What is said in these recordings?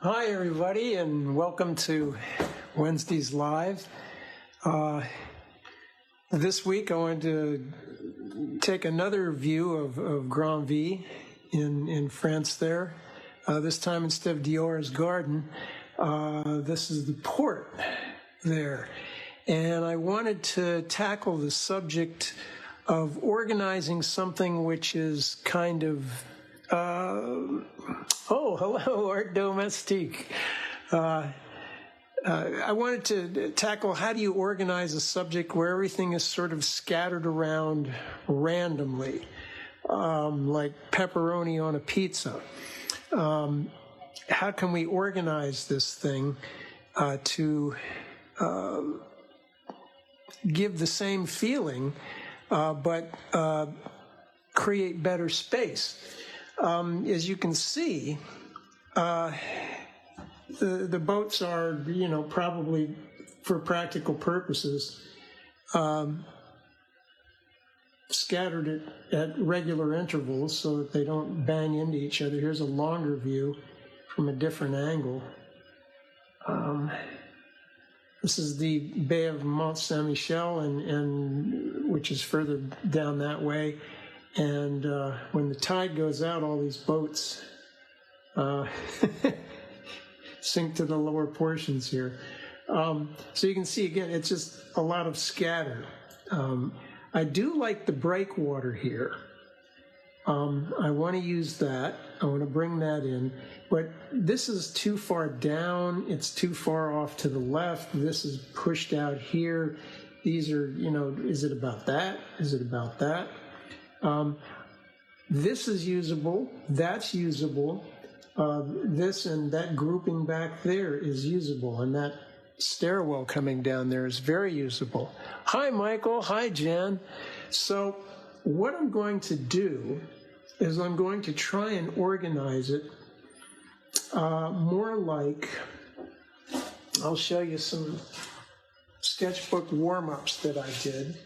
Hi, everybody, and welcome to Wednesday's Live. This week, I wanted to take another view of Grand Vie in France there. This time, instead of Dior's garden, this is the port there. And I wanted to tackle the subject of organizing something which is kind of oh, hello, Art Domestique. I wanted to tackle how do you organize a subject where everything is sort of scattered around randomly, like pepperoni on a pizza. How can we organize this thing to give the same feeling, but create better space? As you can see, the boats are, probably for practical purposes, scattered at regular intervals so that they don't bang into each other. Here's a longer view from a different angle. This is the Bay of Mont Saint-Michel, and which is further down that way. And when the tide goes out, all these boats sink to the lower portions here. So you can see, again, it's just a lot of scatter. I do like the breakwater here. I want to use that. I want to bring that in. But this is too far down. It's too far off to the left. This is pushed out here. These are, is it about that? Is it about that? This is usable, that's usable, this and that grouping back there is usable, and that stairwell coming down there is very usable. Hi, Michael. Hi, Jan. So what I'm going to do is I'm going to try and organize it more like, I'll show you some sketchbook warm-ups that I did.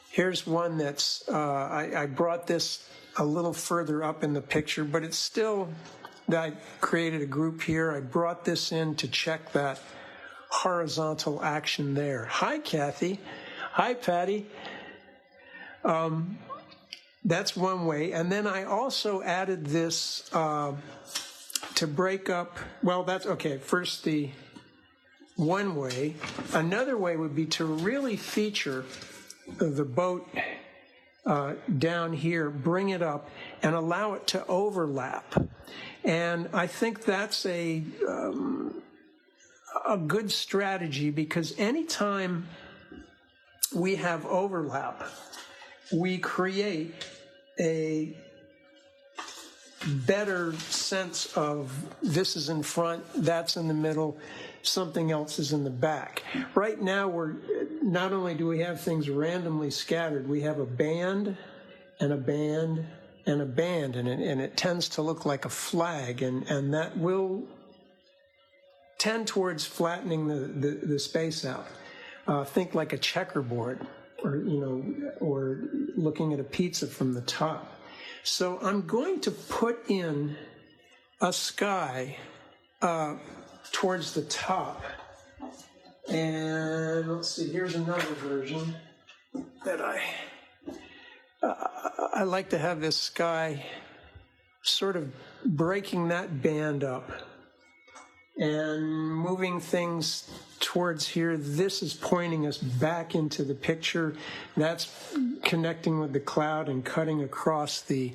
Here's one that's, I brought this a little further up in the picture, but it's still, I created a group here. I brought this in to check that horizontal action there. Hi, Kathy. Hi, Patty. That's one way. And then I also added this to break up, well, that's, okay, first the one way. Another way would be to really feature the boat down here, bring it up, and allow it to overlap. And I think that's a good strategy, because anytime we have overlap, we create a better sense of this is in front, that's in the middle, something else is in the back. Right now, we're not only do we have things randomly scattered, we have a band and a band and a band, and it tends to look like a flag, and that will tend towards flattening the space out. Think like a checkerboard, or looking at a pizza from the top. So I'm going to put in a sky towards the top. And let's see, here's another version that I like to have this sky sort of breaking that band up and moving things towards here. This is pointing us back into the picture. That's connecting with the cloud and cutting across the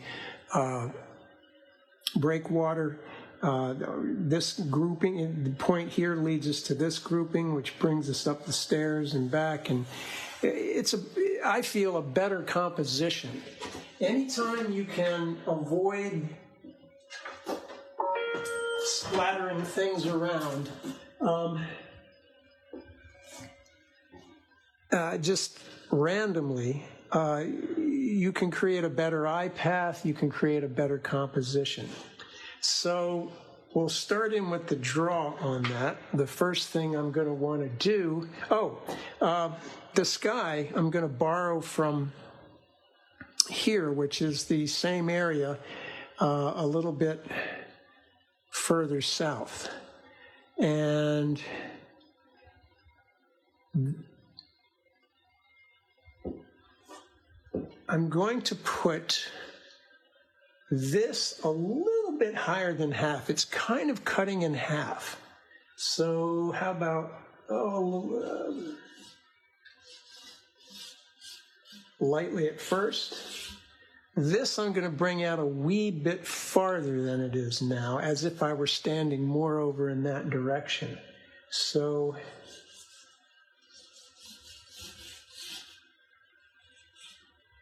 breakwater. This grouping, the point here leads us to this grouping, which brings us up the stairs and back. And it's, I feel, a better composition. Anytime you can avoid splattering things around, just randomly, you can create a better eye path, you can create a better composition. So we'll start in with the draw on that. The first thing I'm going to want to do, the sky I'm going to borrow from here, which is the same area a little bit further south. And I'm going to put this a little bit higher than half. It's kind of cutting in half. So how about, lightly at first. This I'm going to bring out a wee bit farther than it is now, as if I were standing more over in that direction. So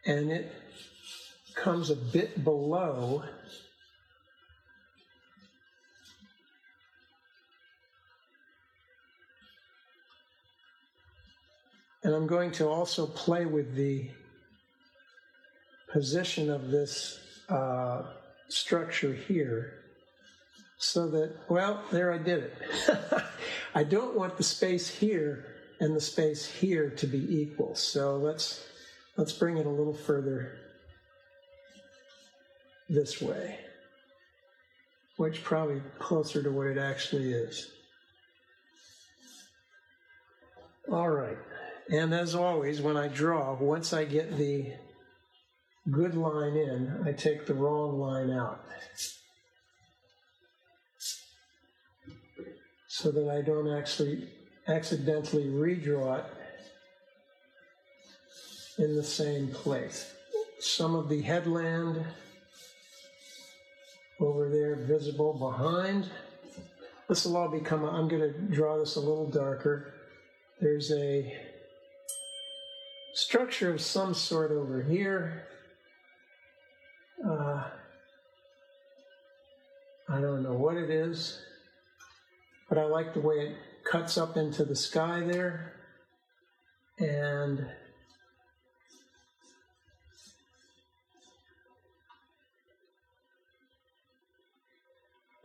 and it comes a bit below. And I'm going to also play with the position of this structure here so that, well, there I did it. I don't want the space here and the space here to be equal. So let's bring it a little further this way, which probably closer to what it actually is. All right. And as always, when I draw, once I get the good line in, I take the wrong line out so that I don't actually accidentally redraw it in the same place. Some of the headland over there visible behind. This will all become, I'm going to draw this a little darker. There's a structure of some sort over here. I don't know what it is, but I like the way it cuts up into the sky there. And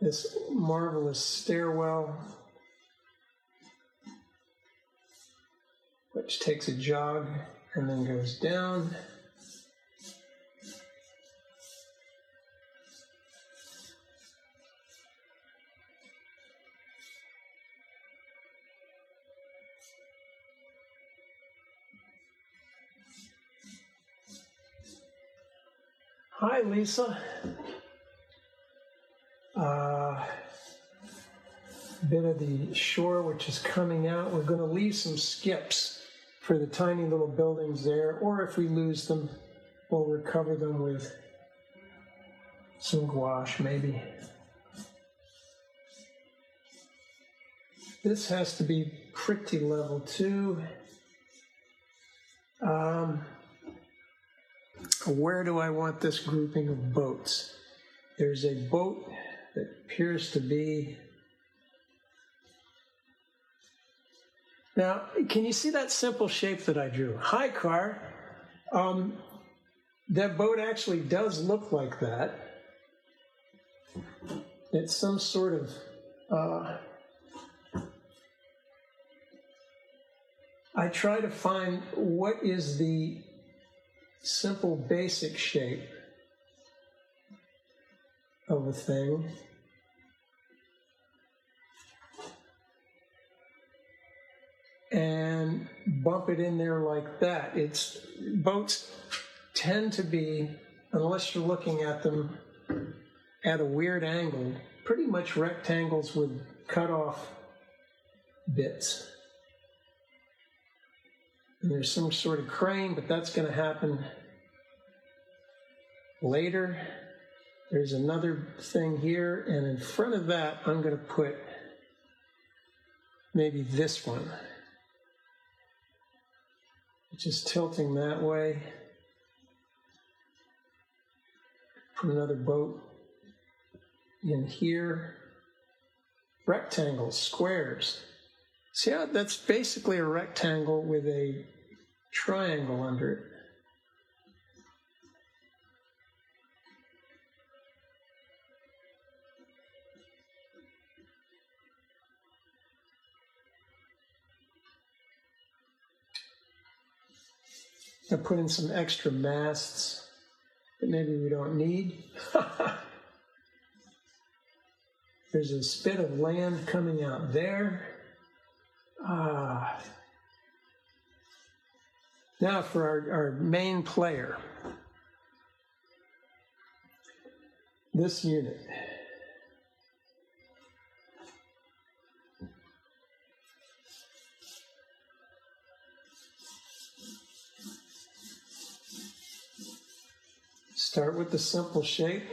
this marvelous stairwell, which takes a jog and then goes down. Hi, Lisa. Bit of the shore which is coming out. We're going to leave some skips for the tiny little buildings there, or if we lose them, we'll recover them with some gouache maybe. This has to be pretty level too. Where do I want this grouping of boats? There's a boat that appears to be... Now, can you see that simple shape that I drew? Hi, car. That boat actually does look like that. It's some sort of... I try to find what is the simple basic shape of a thing. And bump it in there like that. Boats tend to be, unless you're looking at them at a weird angle, pretty much rectangles with cut off bits. And there's some sort of crane, but that's going to happen later. There's another thing here, and in front of that, I'm going to put maybe this one, which is tilting that way. Put another boat in here. Rectangles, squares. See how that's basically a rectangle with a triangle under it. I put in some extra masts that maybe we don't need. There's a spit of land coming out there. Now for our main player, this unit. Start with the simple shape.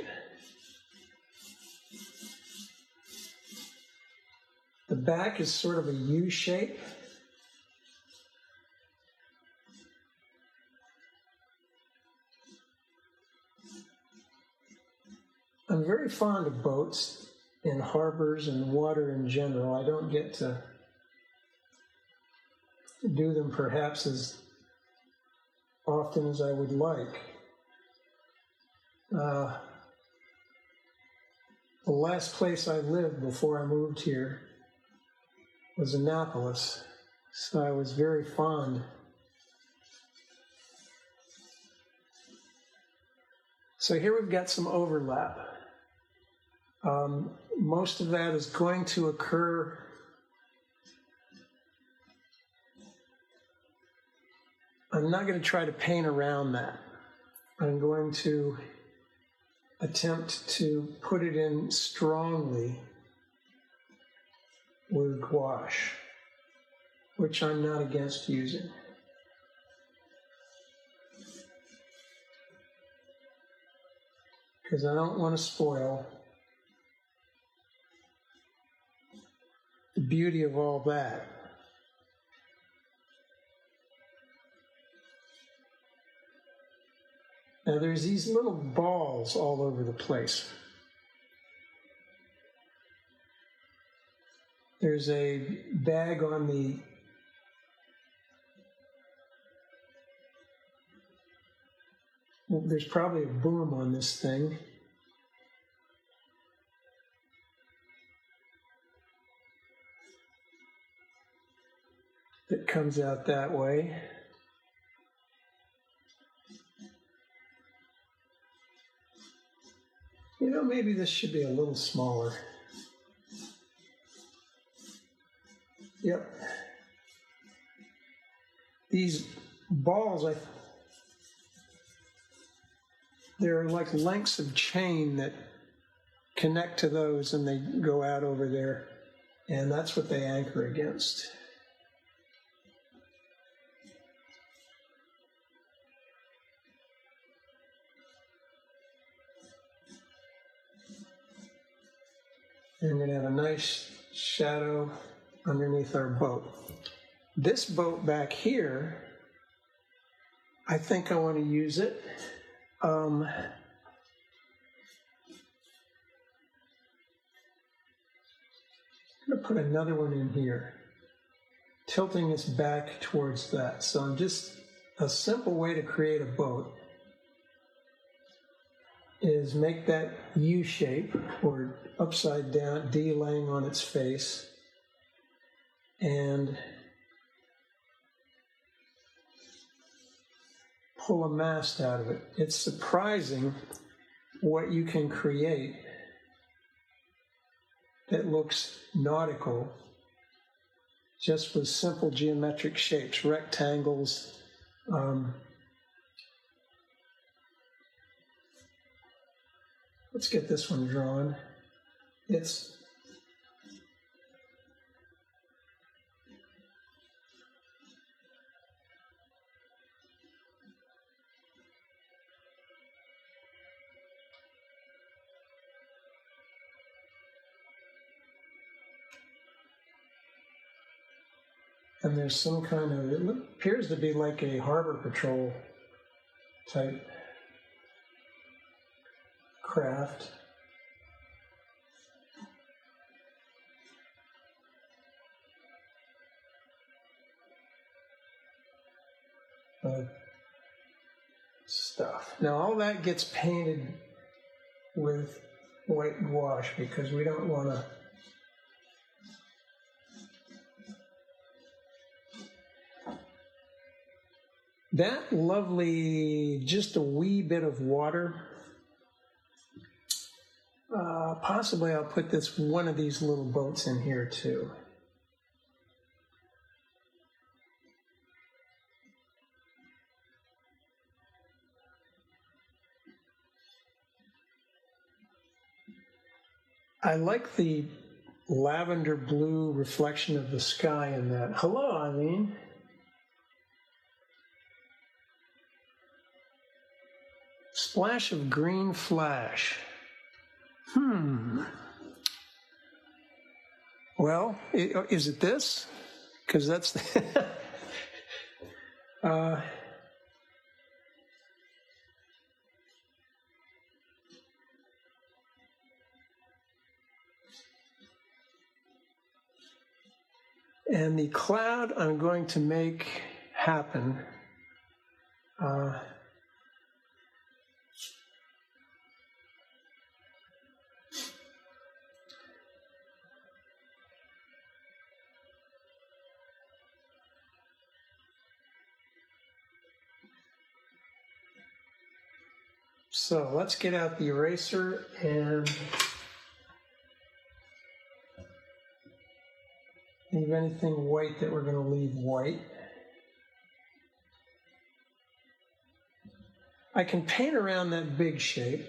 The back is sort of a U shape. I'm very fond of boats and harbors and water in general. I don't get to do them perhaps as often as I would like. The last place I lived before I moved here was Annapolis, so I was very fond. So here we've got some overlap. Most of that is going to occur I'm not going to try to paint around that. I'm going to attempt to put it in strongly with gouache, which I'm not against using. Because I don't want to spoil the beauty of all that. Now there's these little balls all over the place. There's a bag on the there's probably a boom on this thing. That comes out that way. You know, maybe this should be a little smaller. Yep. These balls, they're like lengths of chain that connect to those and they go out over there. And that's what they anchor against. And we're going to have a nice shadow underneath our boat. This boat back here, I think I want to use it. I'm going to put another one in here, tilting this back towards that. So I'm just, a simple way to create a boat is make that U shape, or upside down, D laying on its face, and pull a mast out of it. It's surprising what you can create that looks nautical just with simple geometric shapes, rectangles. Let's get this one drawn. And there's some kind of, it appears to be like a harbor patrol type craft. Stuff. Now all that gets painted with white gouache because we don't want to that lovely, just a wee bit of water, Possibly I'll put one of these little boats in here too. I like the lavender blue reflection of the sky in that. Hello, Eileen. Splash of green flash. Well, is it this? Because that's the and the cloud I'm going to make happen. So let's get out the eraser and leave anything white that we're going to leave white. I can paint around that big shape.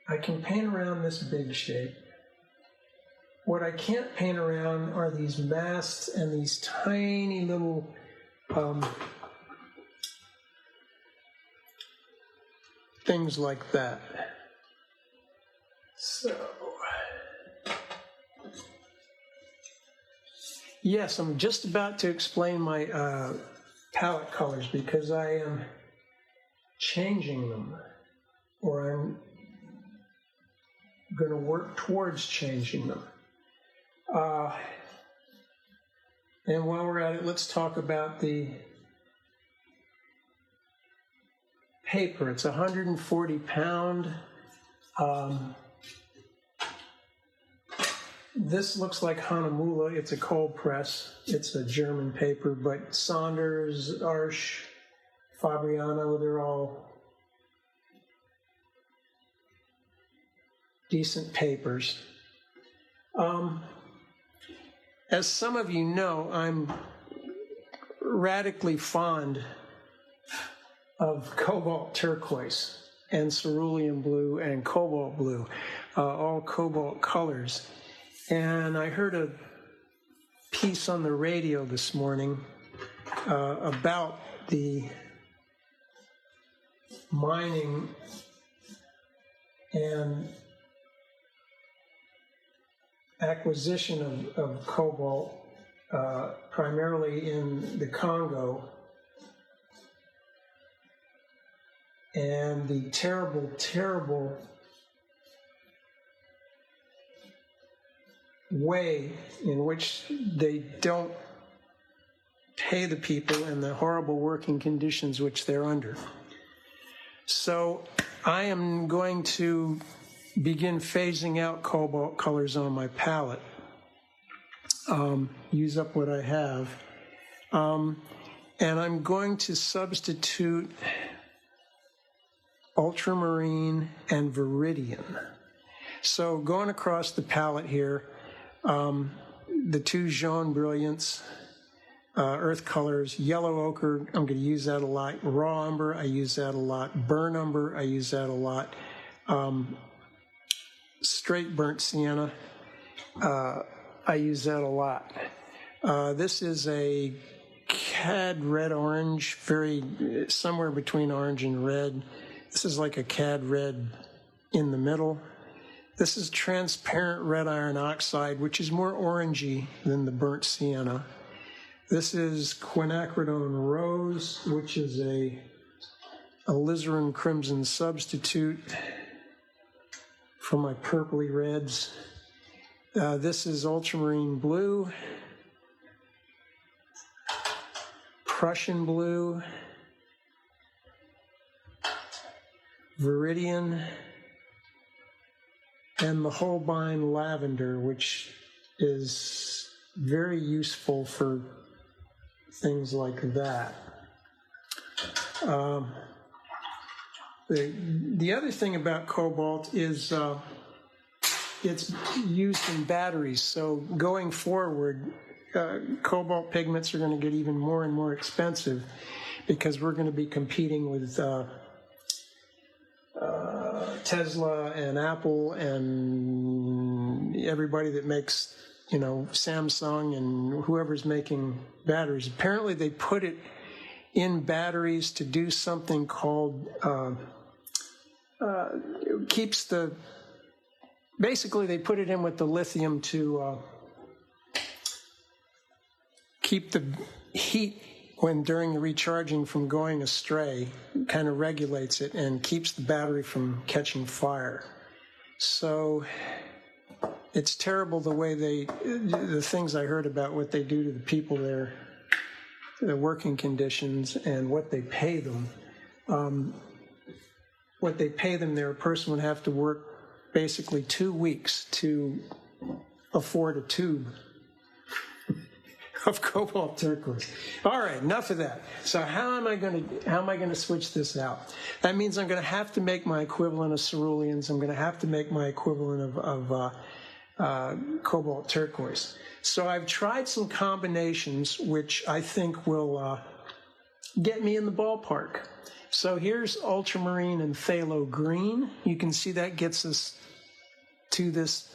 I can paint around this big shape. What I can't paint around are these masts and these tiny little things like that. So, yes, I'm just about to explain my palette colors because I am changing them, or I'm going to work towards changing them. And while we're at it, let's talk about the paper. It's 140 pound. This looks like Hanamula. It's a cold press. It's a German paper, but Saunders, Arche, Fabriano, they're all decent papers. As some of you know, I'm radically fond of cobalt turquoise and cerulean blue and cobalt blue, all cobalt colors. And I heard a piece on the radio this morning about the mining and acquisition of cobalt, primarily in the Congo, and the terrible, terrible way in which they don't pay the people and the horrible working conditions which they're under. So I am going to begin phasing out cobalt colors on my palette, use up what I have, and I'm going to substitute ultramarine and viridian. So going across the palette here, the two jaune brilliants, earth colors, yellow ochre, I'm going to use that a lot. Raw umber, I use that a lot. Burn umber, I use that a lot. Straight burnt sienna, I use that a lot. This is a cad red orange, somewhere between orange and red. This is like a cad red in the middle. This is transparent red iron oxide, which is more orangey than the burnt sienna. This is quinacridone rose, which is a alizarin crimson substitute for my purpley reds. This is ultramarine blue, Prussian blue, viridian, and the Holbein lavender, which is very useful for things like that. The other thing about cobalt is it's used in batteries. So going forward, cobalt pigments are going to get even more and more expensive because we're going to be competing with Tesla and Apple and everybody that makes, Samsung and whoever's making batteries. Apparently they put it in batteries to do something called, basically they put it in with the lithium to keep the heat during the recharging from going astray, kind of regulates it and keeps the battery from catching fire. So it's terrible the way the things I heard about what they do to the people there, their working conditions and what they pay them. What they pay them there, a person would have to work basically 2 weeks to afford a tube of cobalt turquoise. All right, enough of that. So how am I going to switch this out? That means I'm going to have to make my equivalent of ceruleans. I'm going to have to make my equivalent of cobalt turquoise. So I've tried some combinations which I think will get me in the ballpark. So here's ultramarine and phthalo green. You can see that gets us to this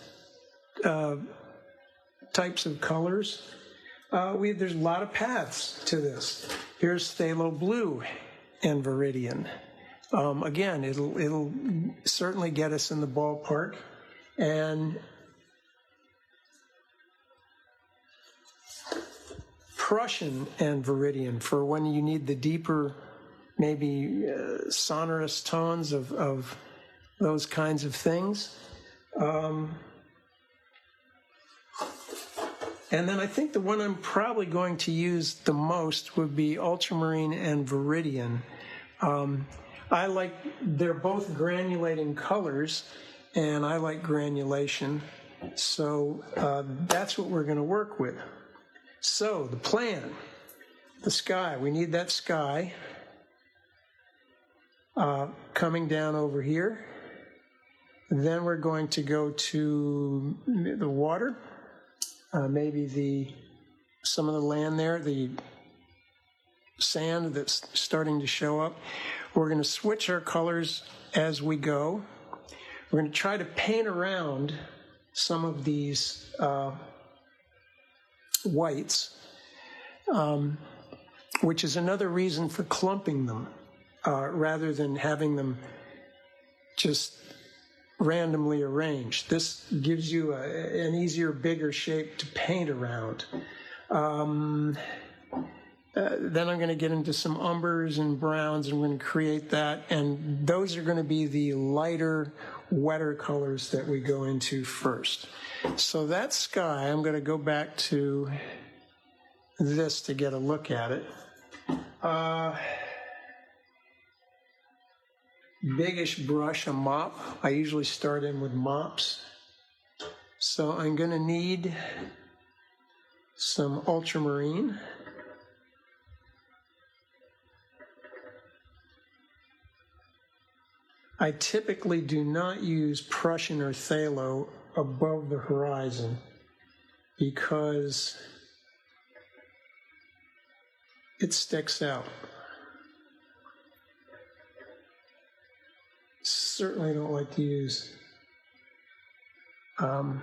types of colors. There's a lot of paths to this. Here's phthalo blue and viridian. Again, it'll certainly get us in the ballpark. And Prussian and viridian for when you need the deeper, maybe sonorous tones of those kinds of things. And then I think the one I'm probably going to use the most would be ultramarine and viridian. They're both granulating colors, and I like granulation. So that's what we're going to work with. So the plan, the sky, we need that sky coming down over here. Then we're going to go to the water. Maybe some of the land there, the sand that's starting to show up. We're going to switch our colors as we go. We're going to try to paint around some of these whites, which is another reason for clumping them rather than having them just randomly arranged. This gives you an easier, bigger shape to paint around. Then I'm going to get into some umbers and browns, and we're going to create that, and those are going to be the lighter, wetter colors that we go into first. So that sky, I'm going to go back to this to get a look at it. Biggish brush, a mop. I usually start in with mops. So I'm going to need some ultramarine. I typically do not use Prussian or phthalo above the horizon because it sticks out. Certainly don't like to use phthalo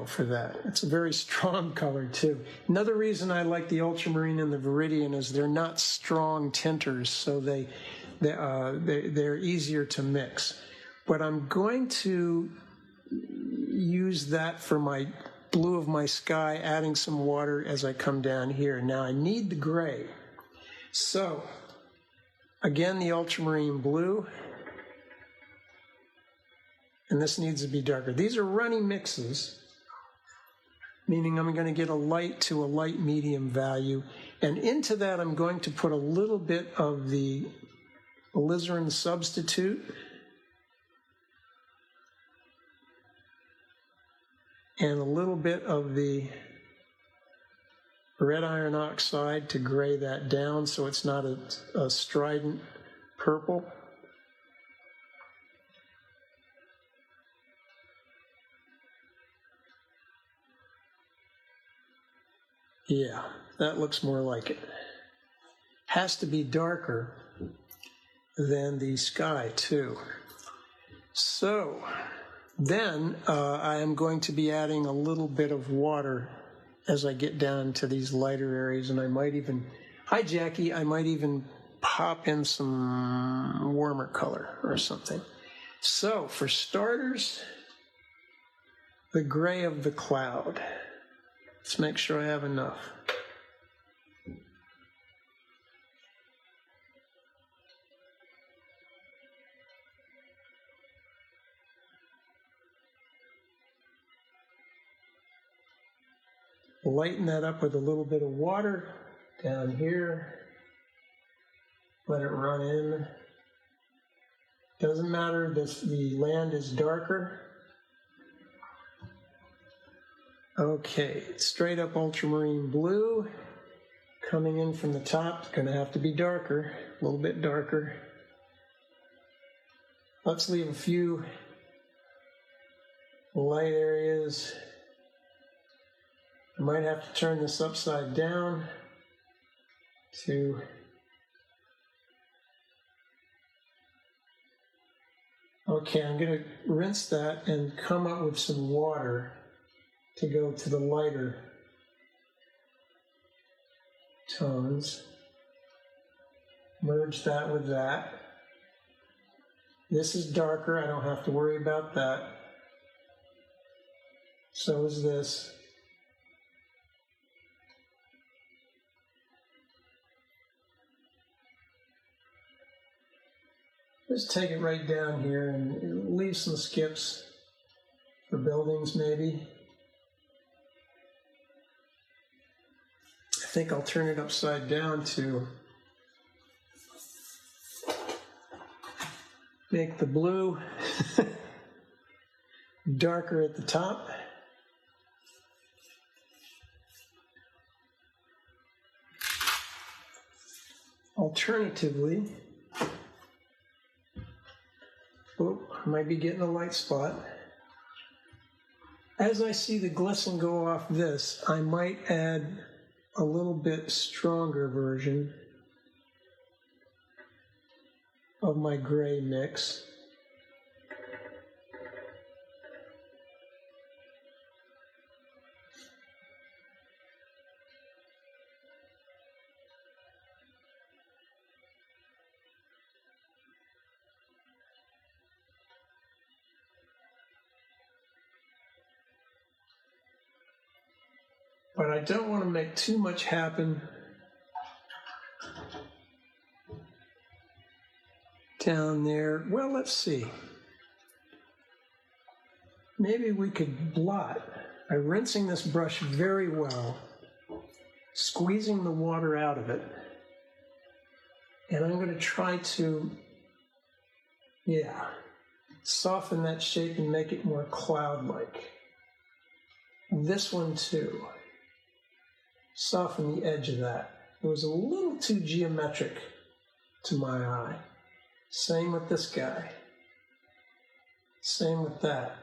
for that. It's a very strong color too. Another reason I like the ultramarine and the viridian is they're not strong tinters, so they're easier to mix. But I'm going to use that for my blue of my sky, adding some water as I come down here. Now I need the gray. So again, the ultramarine blue, and this needs to be darker. These are runny mixes, meaning I'm going to get a light to a light medium value, and into that I'm going to put a little bit of the alizarin substitute, and a little bit of the red iron oxide to gray that down so it's not a strident purple. Yeah, that looks more like it. Has to be darker than the sky too. So then I am going to be adding a little bit of water as I get down to these lighter areas, and I might even, hi Jackie, I might even pop in some warmer color or something. So for starters, the gray of the cloud. Let's make sure I have enough. Lighten that up with a little bit of water down here. Let it run in. Doesn't matter if the land is darker. Okay, straight up ultramarine blue coming in from the top. It's going to have to be darker, a little bit darker. Let's leave a few light areas. I might have to turn this upside down to okay, I'm going to rinse that and come up with some water to go to the lighter tones. Merge that with that. This is darker, I don't have to worry about that. So is this. Just take it right down here and leave some skips for buildings maybe. I think I'll turn it upside down to make the blue darker at the top. Alternatively, oh, I might be getting a light spot. As I see the glisten go off this, I might add a little bit stronger version of my gray mix. But I don't want to make too much happen down there. Well, let's see. Maybe we could blot by rinsing this brush very well, squeezing the water out of it. And I'm going to try to, soften that shape and make it more cloud-like. This one too. Soften the edge of that. It was a little too geometric to my eye. Same with this guy. Same with that.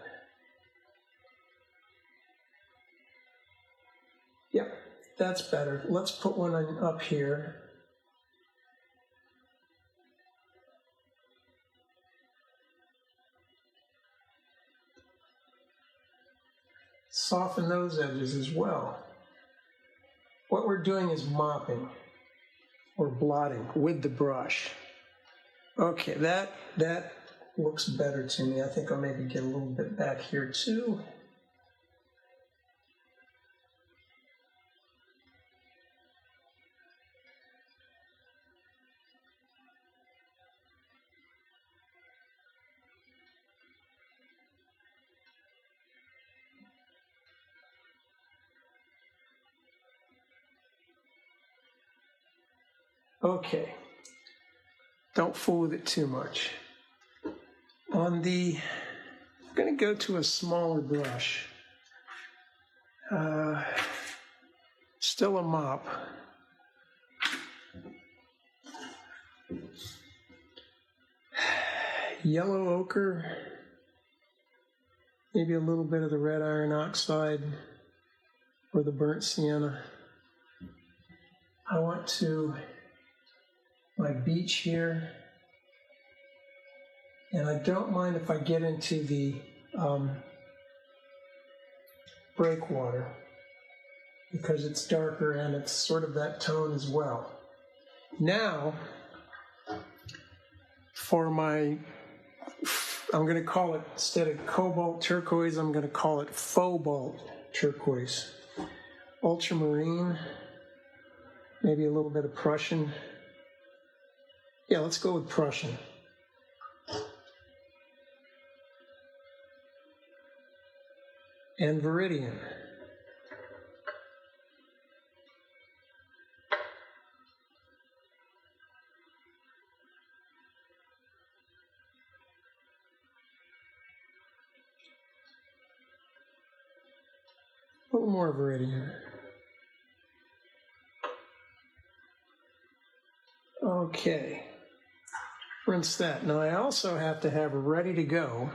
Yep, that's better. Let's put one up here. Soften those edges as well. What we're doing is mopping or blotting with the brush. Okay, that looks better to me. I think I'll maybe get a little bit back here too. Okay, don't fool with it too much. I'm going to go to a smaller brush. Still a mop. Yellow ochre, maybe a little bit of the red iron oxide or the burnt sienna. I want to, my beach here, and I don't mind if I get into the breakwater because it's darker and it's sort of that tone as well. Now, for my, I'm going to call it, instead of cobalt turquoise, I'm going to call it phobalt turquoise. Ultramarine, maybe a little bit of Prussian. Yeah, let's go with Prussian. And Viridian. A little more Viridian. Okay, rinse that. Now I also have to have ready to go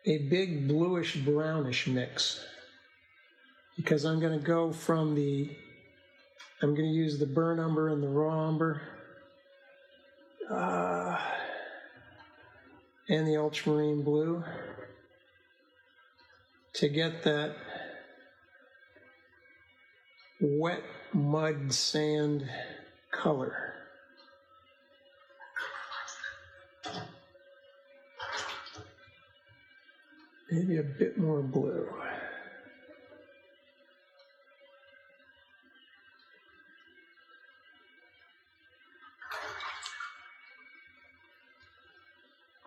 a big bluish brownish mix because I'm going to go from the, I'm going to use the burnt umber and the raw umber and the ultramarine blue to get that wet mud sand color. Maybe a bit more blue.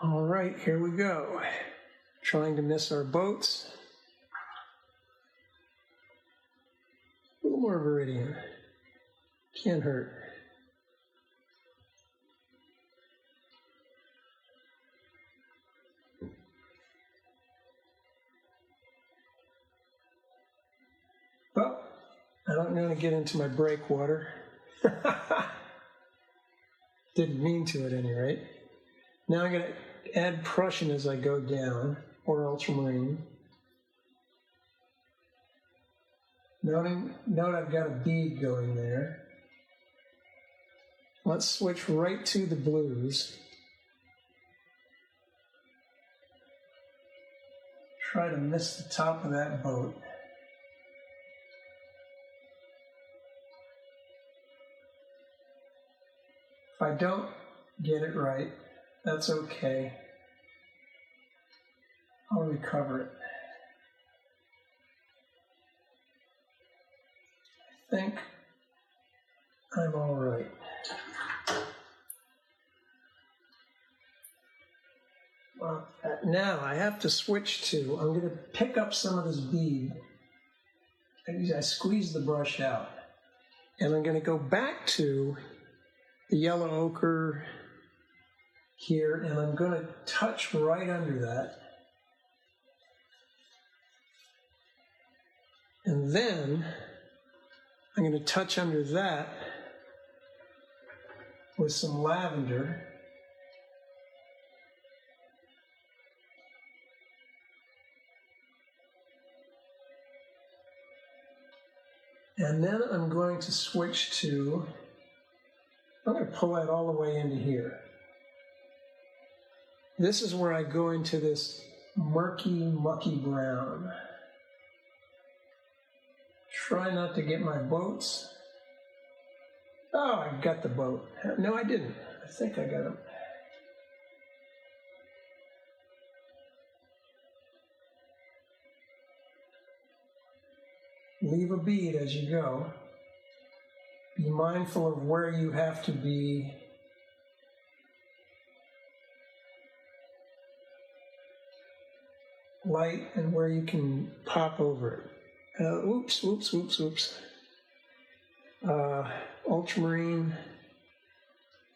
All right, here we go. Trying to miss our boats. A little more Viridian. Can't hurt. Well, I don't want to get into my breakwater. Didn't mean to at any rate. Now I'm going to add Prussian as I go down, or ultramarine. Note I've got a bead going there. Let's switch right to the blues. Try to miss the top of that boat. If I don't get it right, that's okay. I'll recover it. I think I'm all right. Well, now I have to switch to, I'm going to pick up some of this bead. I squeeze the brush out. And I'm going to go back to the yellow ochre here, and I'm going to touch right under that. And then I'm going to touch under that with some lavender. And then I'm going to switch to, I'm going to pull that all the way into here. This is where I go into this murky, mucky brown. Try not to get my boats. Oh, I got the boat. No, I didn't. I think I got them. Leave a bead as you go. Be mindful of where you have to be light and where you can pop over it. Oops. Ultramarine.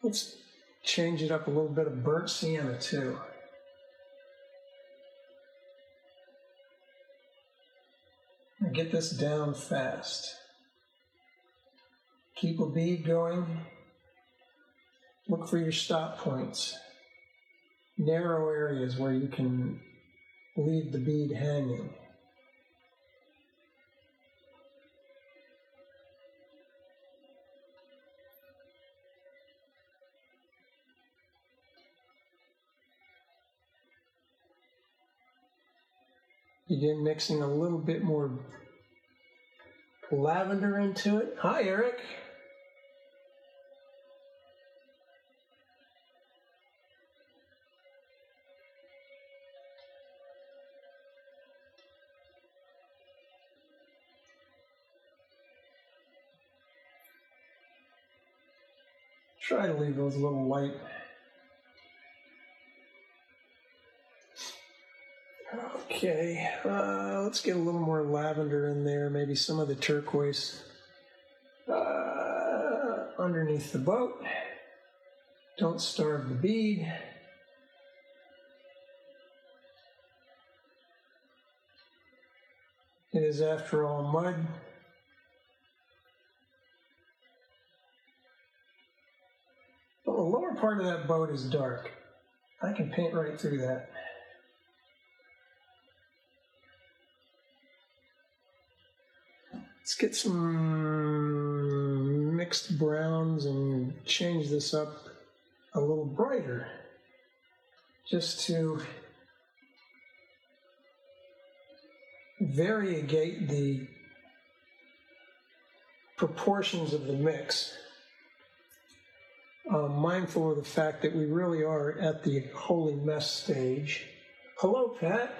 Let's change it up a little bit of burnt sienna too. And get this down fast. Keep a bead going. Look for your stop points. Narrow areas where you can leave the bead hanging. Begin mixing a little bit more lavender into it. Hi, Eric. Try to leave those a little light. Okay, let's get a little more lavender in there, maybe some of the turquoise underneath the boat. Don't starve the bead. It is, after all, mud. The lower part of that boat is dark. I can paint right through that. Let's get some mixed browns and change this up a little brighter, just to variegate the proportions of the mix. Mindful of the fact that we really are at the holy mess stage. Hello, Pat.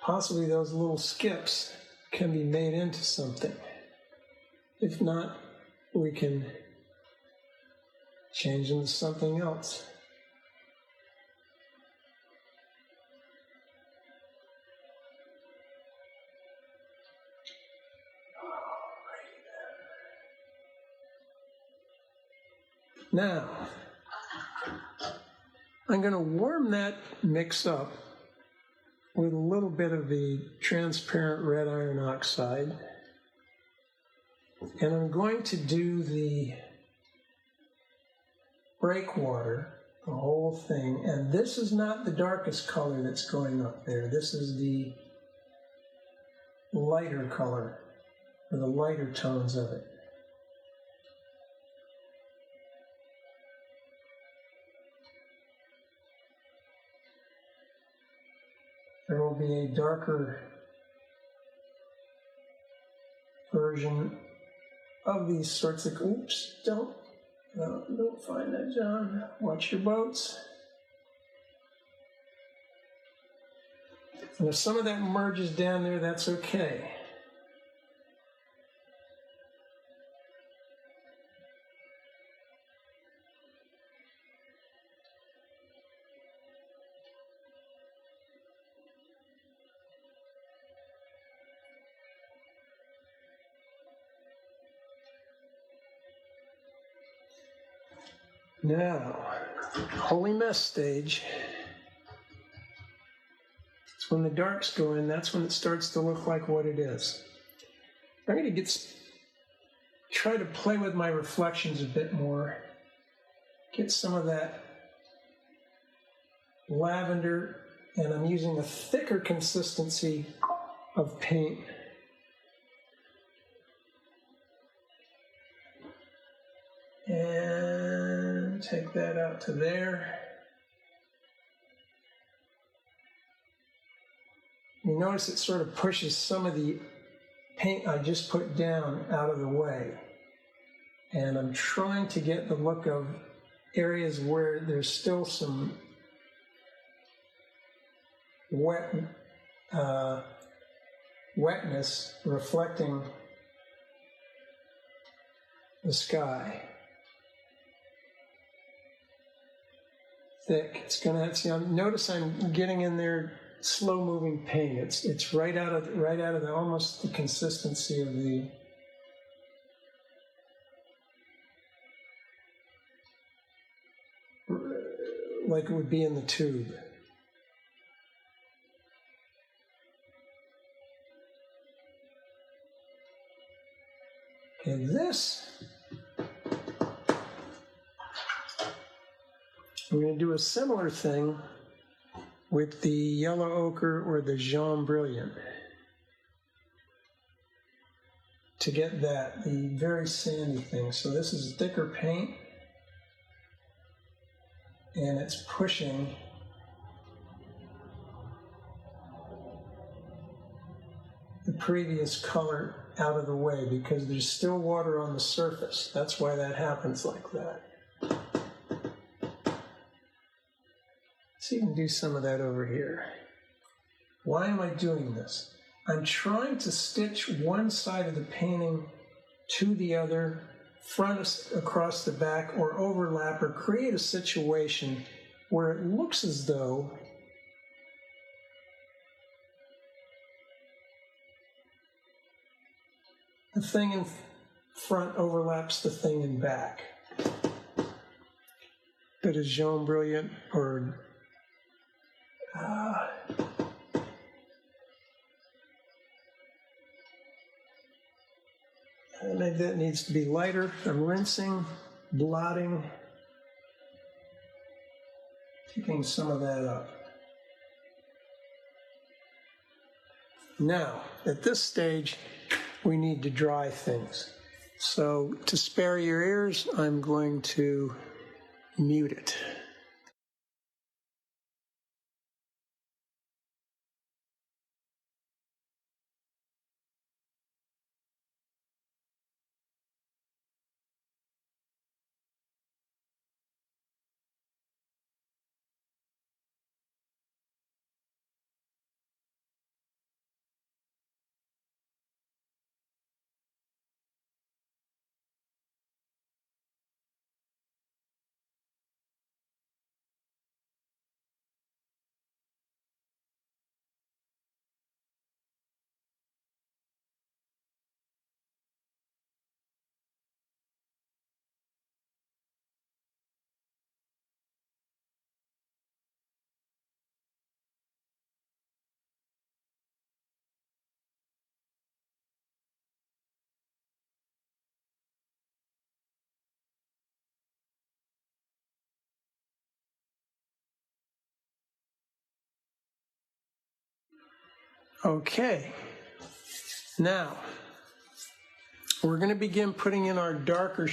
Possibly those little skips can be made into something. If not, we can change them to something else. Now, I'm going to warm that mix up with a little bit of the transparent red iron oxide. And I'm going to do the breakwater, the whole thing. And this is not the darkest color that's going up there. This is the lighter color, or the lighter tones of it. There will be a darker version of these sorts of, oops, don't find that, John. Watch your boats. And if some of that merges down there, that's okay. Now, holy mess stage. It's when the darks go in, that's when it starts to look like what it is. I'm going to try to play with my reflections a bit more. Get some of that lavender, and I'm using a thicker consistency of paint. And take that out to there. You notice it sort of pushes some of the paint I just put down out of the way. And I'm trying to get the look of areas where there's still some wetness reflecting the sky. Thick. It's gonna. See, notice I'm getting in there slow-moving paint. It's right out of the almost the consistency of the. Like it would be in the tube. Okay, this. We're going to do a similar thing with the yellow ochre or the jaune brilliant. to get that, the very sandy thing. So this is thicker paint, and it's pushing the previous color out of the way because there's still water on the surface. That's why that happens like that. Let's even do some of that over here. Why am I doing this? I'm trying to stitch one side of the painting to the other, front across the back, or overlap, or create a situation where it looks as though the thing in front overlaps the thing in back. Bit of jaune brilliant, or maybe that needs to be lighter. I'm rinsing, blotting, picking some of that up. Now, at this stage, we need to dry things. So to spare your ears, I'm going to mute it. Okay, now we're going to begin putting in our darker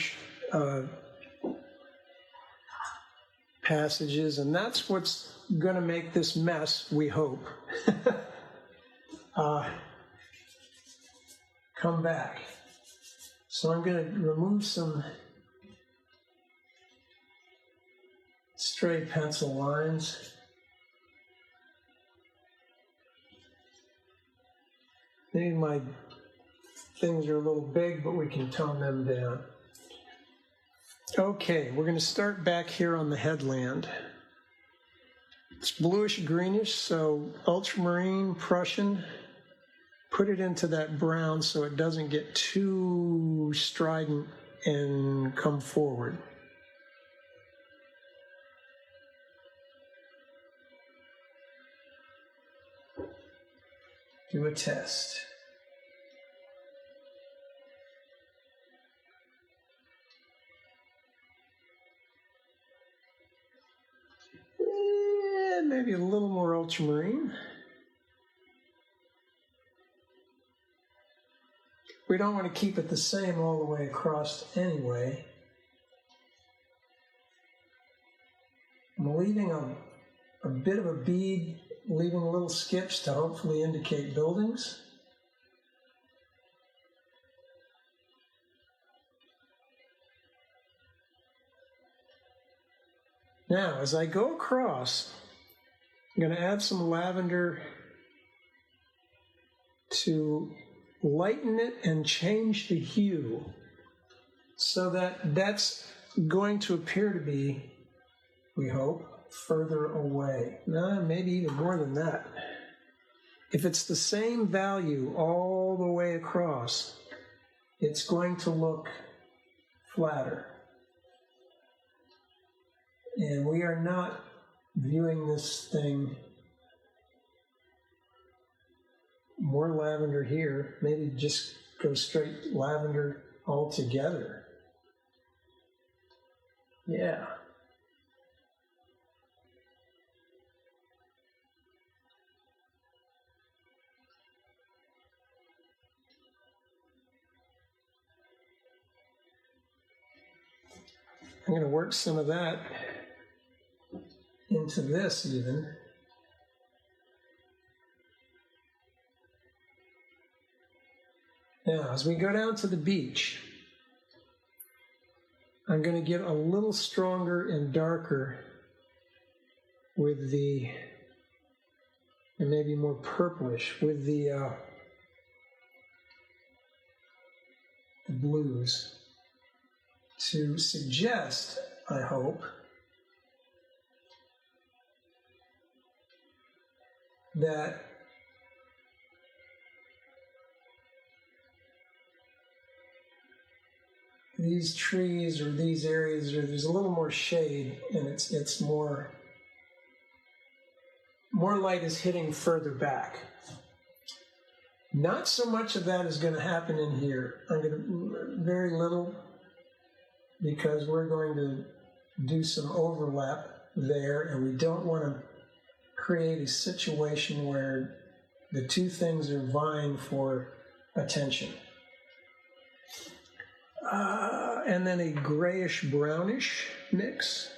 passages, and that's what's going to make this mess, we hope, come back. So I'm going to remove some stray pencil lines. Maybe my things are a little big, but we can tone them down. Okay, we're going to start back here on the headland. It's bluish greenish, so ultramarine, Prussian. Put it into that brown so it doesn't get too strident and come forward. Do a test. Maybe a little more ultramarine. We don't want to keep it the same all the way across anyway. I'm leaving a bit of a bead, leaving little skips to hopefully indicate buildings. Now, as I go across, I'm going to add some lavender to lighten it and change the hue so that that's going to appear to be, we hope, further away. No, maybe even more than that. If it's the same value all the way across, it's going to look flatter. And we are not viewing this thing. More lavender here, maybe just go straight lavender altogether. Yeah. I'm going to work some of that into this even. Now, as we go down to the beach, I'm going to get a little stronger and darker with the, and maybe more purplish with the blues to suggest, I hope, that these trees or these areas, or there's a little more shade, and it's more light is hitting further back. Not so much of that is going to happen in here. I'm going to very little, because we're going to do some overlap there, and we don't want to create a situation where the two things are vying for attention. And then a grayish brownish mix.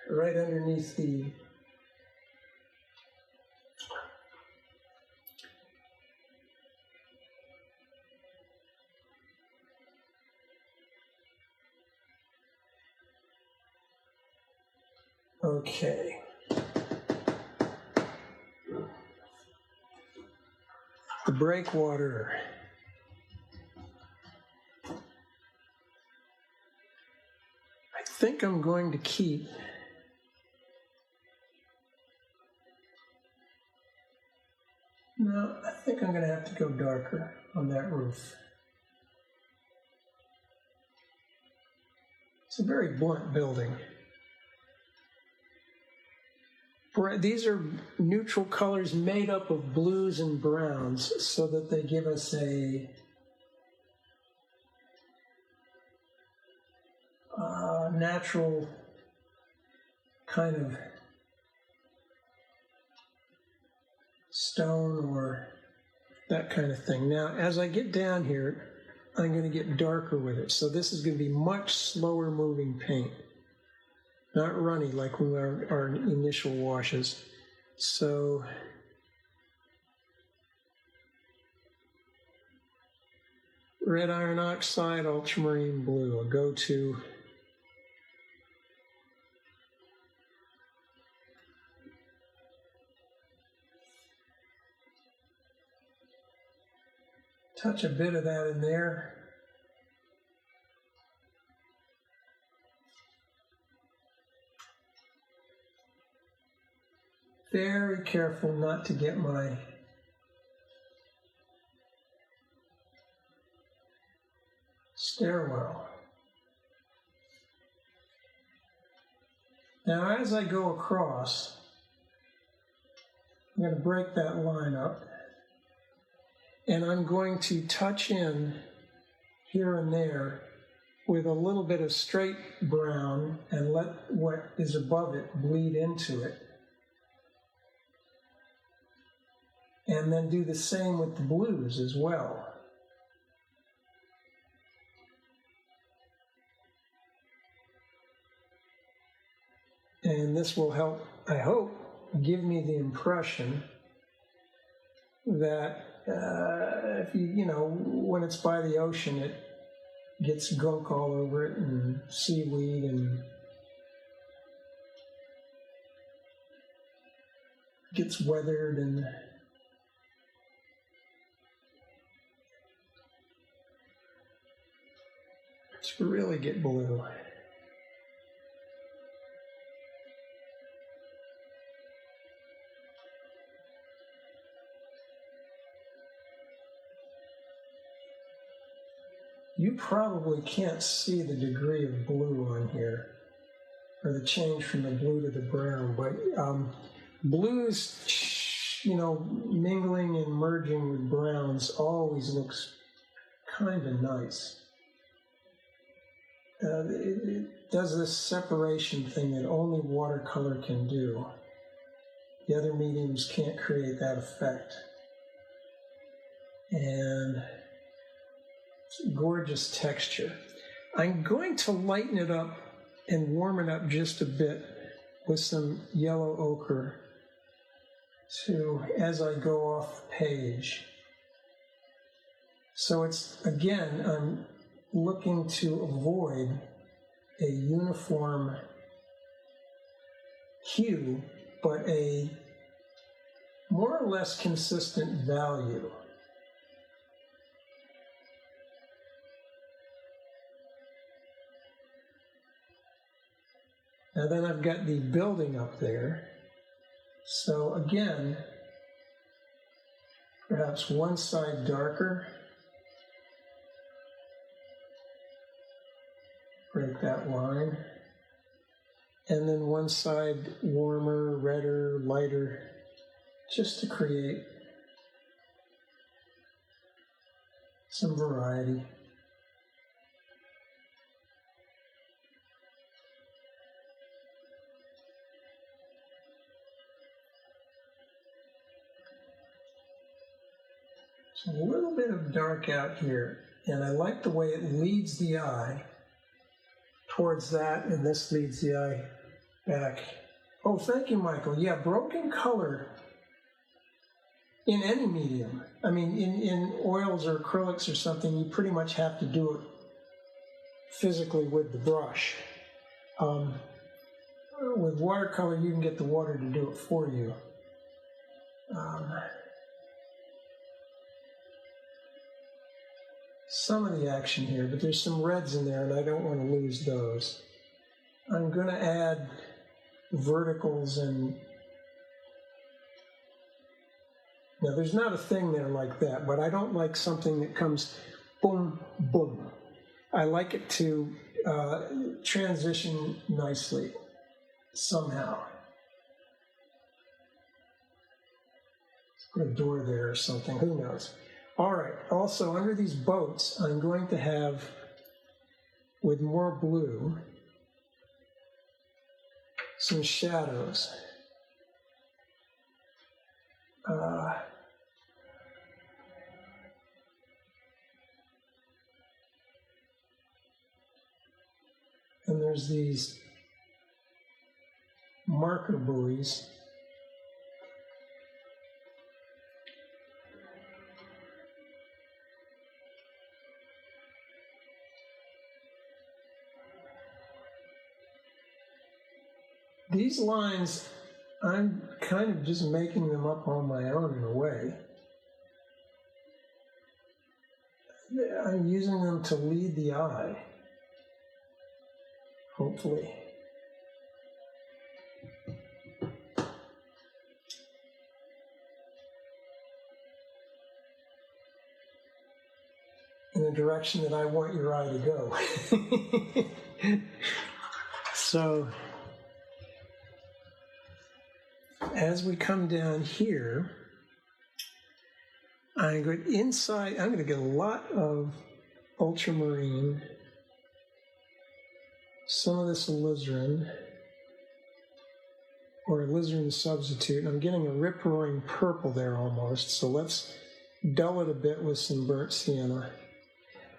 Right underneath the okay. The breakwater. I think I'm going to keep no, I think I'm going to have to go darker on that roof. It's a very blunt building. These are neutral colors made up of blues and browns so that they give us a natural kind of stone or that kind of thing. Now, as I get down here, I'm going to get darker with it. So this is going to be much slower moving paint. Not runny like with our initial washes. So red iron oxide, ultramarine blue, a go-to. Touch a bit of that in there. Very careful not to get my stairwell. Now, as I go across, I'm going to break that line up, and I'm going to touch in here and there with a little bit of straight brown and let what is above it bleed into it. And then do the same with the blues as well. And this will help, I hope, give me the impression that if you know, when it's by the ocean, it gets gunk all over it and seaweed and gets weathered and to really get blue. You probably can't see the degree of blue on here, or the change from the blue to the brown, but blues, you know, mingling and merging with browns always looks kind of nice. does this separation thing that only watercolor can do. The other mediums can't create that effect. And it's a gorgeous texture. I'm going to lighten it up and warm it up just a bit with some yellow ochre as I go off the page. So it's, again, I'm looking to avoid a uniform hue, but a more or less consistent value. Now then I've got the building up there. So again, perhaps one side darker. Break that line. And then one side warmer, redder, lighter, just to create some variety. So a little bit of dark out here, and I like the way it leads the eye towards that, and this leads the eye back. Oh, thank you, Michael. Yeah, broken color in any medium. I mean, in oils or acrylics or something, you pretty much have to do it physically with the brush. With watercolor, you can get the water to do it for you. Some of the action here, but there's some reds in there, and I don't want to lose those. I'm going to add verticals, and now there's not a thing there like that, but I don't like something that comes boom, boom. I like it to transition nicely somehow. Let's put a door there or something, who knows. All right, also under these boats, I'm going to have, with more blue, some shadows. And there's these marker buoys. These lines, I'm kind of just making them up on my own in a way. I'm using them to lead the eye, hopefully. In a direction that I want your eye to go. So, as we come down here, I'm going inside, I'm going to get a lot of ultramarine, some of this alizarin, or alizarin substitute, and I'm getting a rip-roaring purple there almost, so let's dull it a bit with some burnt sienna.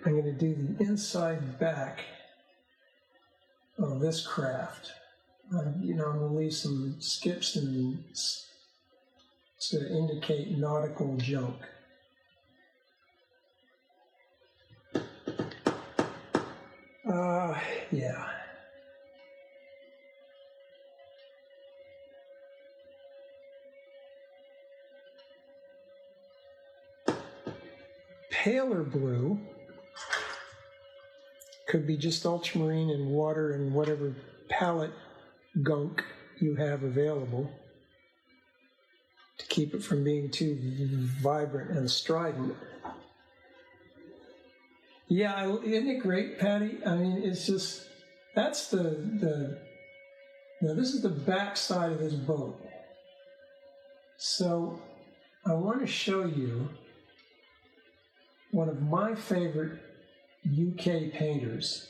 I'm going to do the inside back of this craft. I'm going to leave some skips and to indicate nautical junk. Yeah. Paler blue could be just ultramarine and water and whatever palette gunk you have available to keep it from being too vibrant and strident. Yeah, isn't it great, Patty? I mean, it's just, that's now this is the back side of this boat. So I want to show you one of my favorite UK painters.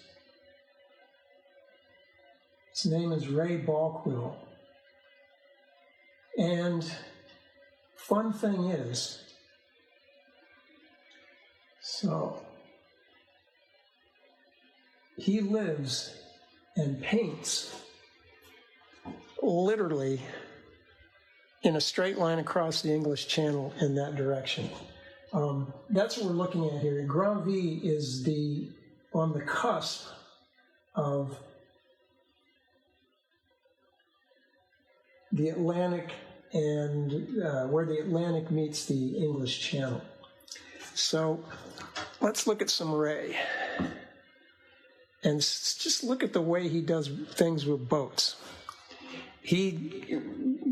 His name is Ray Balkwill. And fun thing is, so he lives and paints literally in a straight line across the English Channel in that direction. That's what we're looking at here. Grand Vie is on the cusp of the Atlantic and where the Atlantic meets the English Channel. So let's look at some Ray. And just look at the way he does things with boats. He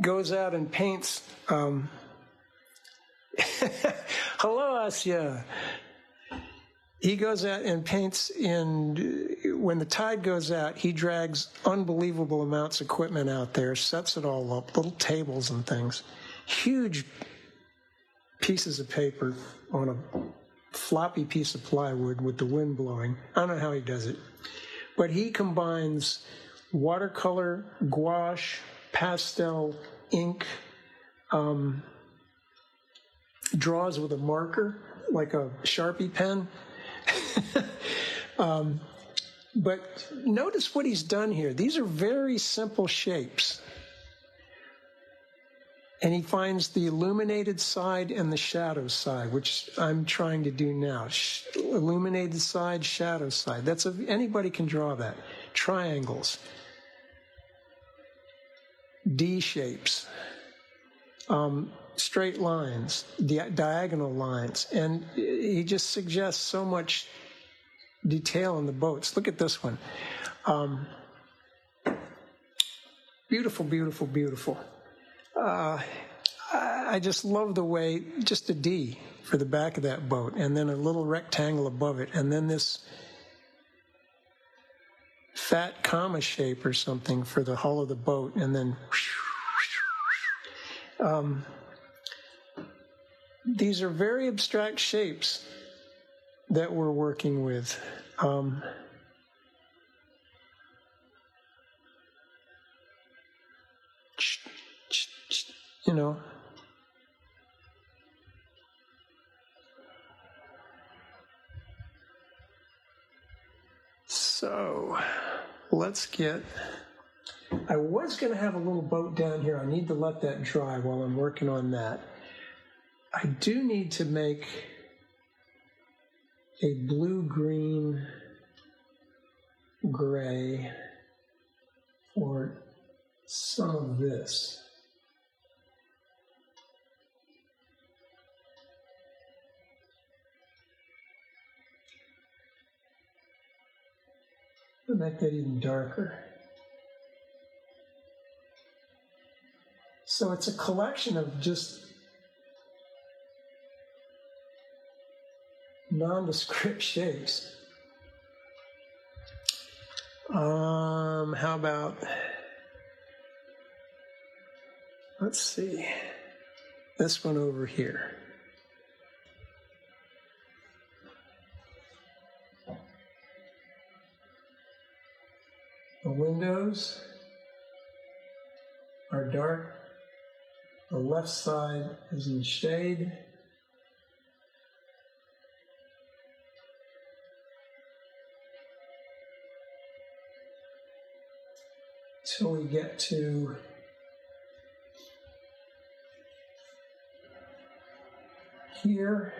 goes out and paints. Hello, Asya. He goes out and paints when the tide goes out, he drags unbelievable amounts of equipment out there, sets it all up, little tables and things, huge pieces of paper on a floppy piece of plywood with the wind blowing. I don't know how he does it. But he combines watercolor, gouache, pastel, ink, draws with a marker, like a Sharpie pen. But notice what he's done here. These are very simple shapes. And he finds the illuminated side and the shadow side, which I'm trying to do now. Illuminated side, shadow side. Anybody can draw that. Triangles. D shapes. Straight lines, diagonal lines. And he just suggests so much detail in the boats. Look at this one. Beautiful, beautiful, beautiful. I just love the way, just a D for the back of that boat, and then a little rectangle above it, and then this fat comma shape or something for the hull of the boat, and then these are very abstract shapes that we're working with. You know, so let's get, I was going to have a little boat down here. I need to let that dry while I'm working on that. I do need to make a blue-green gray for some of this. I'll make that even darker. So it's a collection of just nondescript shapes. How about, let's see, this one over here. The windows are dark. The left side is in shade. Till we get to here.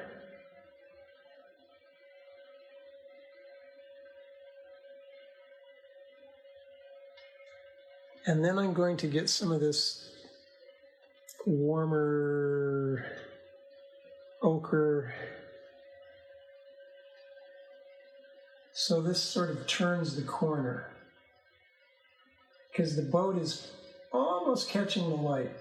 And then I'm going to get some of this warmer ochre. So this sort of turns the corner, because the boat is almost catching the light.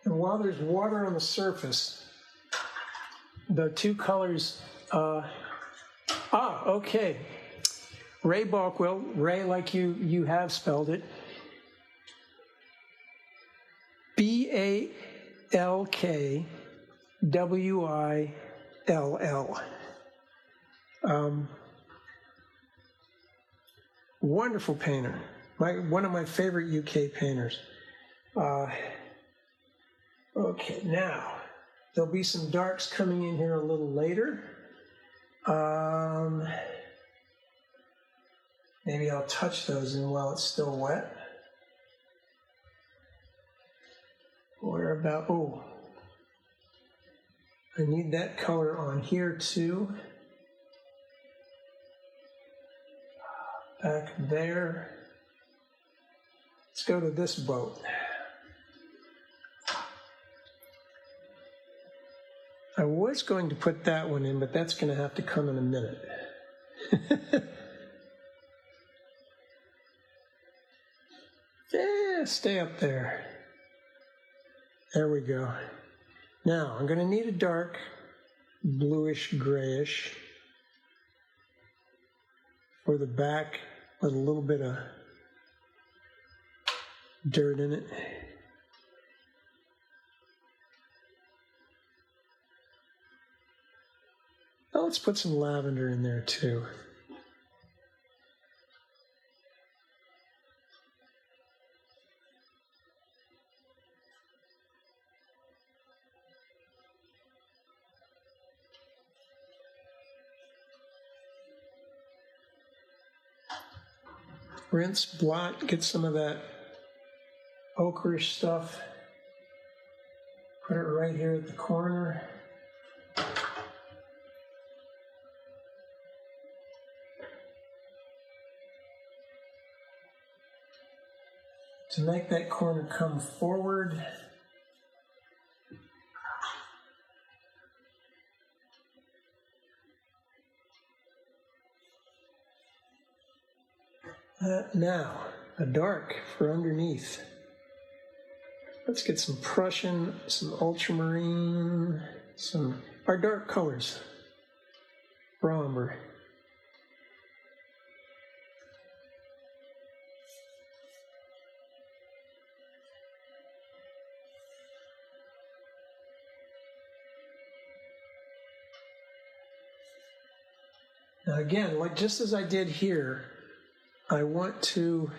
And while there's water on the surface, the two colors, okay. Ray Balkwill, Ray like you have spelled it. Balkwill. Wonderful painter. One of my favorite UK painters. Okay, now, there'll be some darks coming in here a little later. Maybe I'll touch those in while it's still wet. Where about, oh, I need that color on here too. Back there. Let's go to this boat. I was going to put that one in, but that's going to have to come in a minute. Yeah, stay up there. There we go. Now, I'm going to need a dark bluish grayish for the back with a little bit of dirt in it. Now let's put some lavender in there too. Rinse, blot, get some of that ochreish stuff. Put it right here at the corner. To make that corner come forward, now, a dark for underneath. Let's get some Prussian, some ultramarine, our dark colors. Raw umber. Now again, like just as I did here, I want to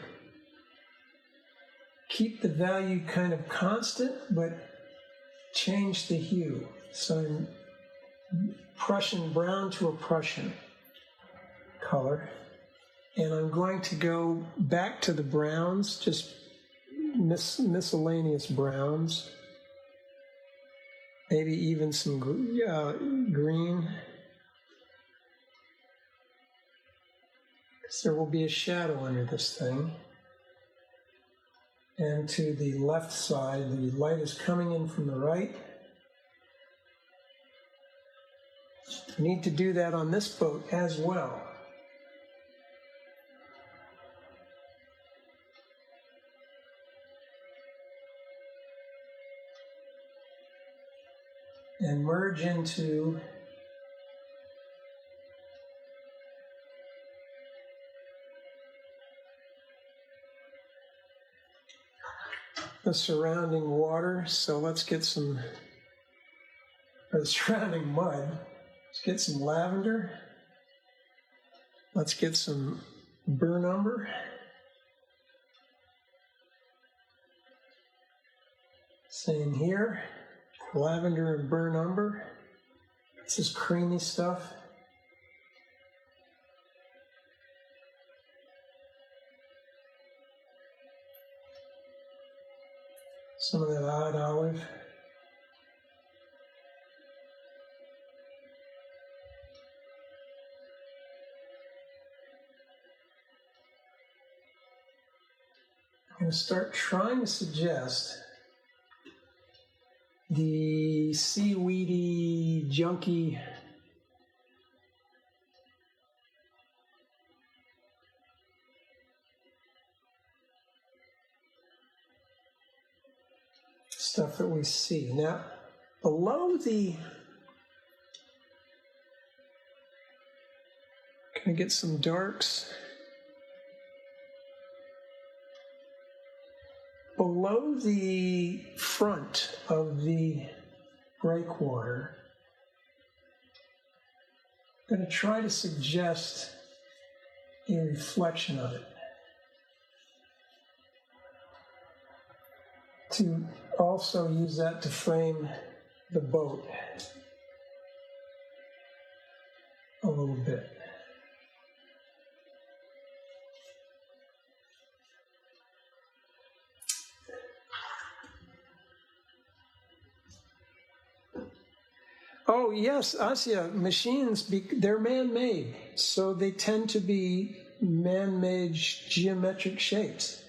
keep the value kind of constant, but change the hue. So Prussian brown to a Prussian color. And I'm going to go back to the browns, just miscellaneous browns. Maybe even some green. There will be a shadow under this thing. And to the left side, the light is coming in from the right. I need to do that on this boat as well. And merge into the surrounding water. So let's get some, or the surrounding mud. Let's get some lavender. Let's get some burnt umber. Same here, lavender and burnt umber. This is creamy stuff. Some of that odd olive. I'm going to start trying to suggest the seaweedy, junky stuff that we see. Now, below the, can I get some darks? below the front of the breakwater, I'm going to try to suggest a reflection of it to also use that to frame the boat a little bit. Oh yes, Asya, machines, they're man-made, so they tend to be man-made geometric shapes.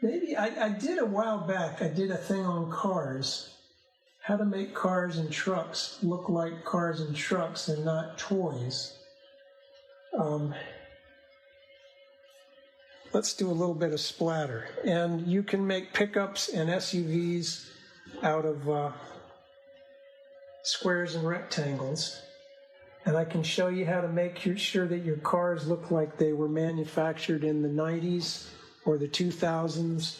Maybe I did a while back, I did a thing on cars, how to make cars and trucks look like cars and trucks and not toys. Let's do a little bit of splatter. And you can make pickups and SUVs out of squares and rectangles. And I can show you how to make sure that your cars look like they were manufactured in the 90s or the 2000s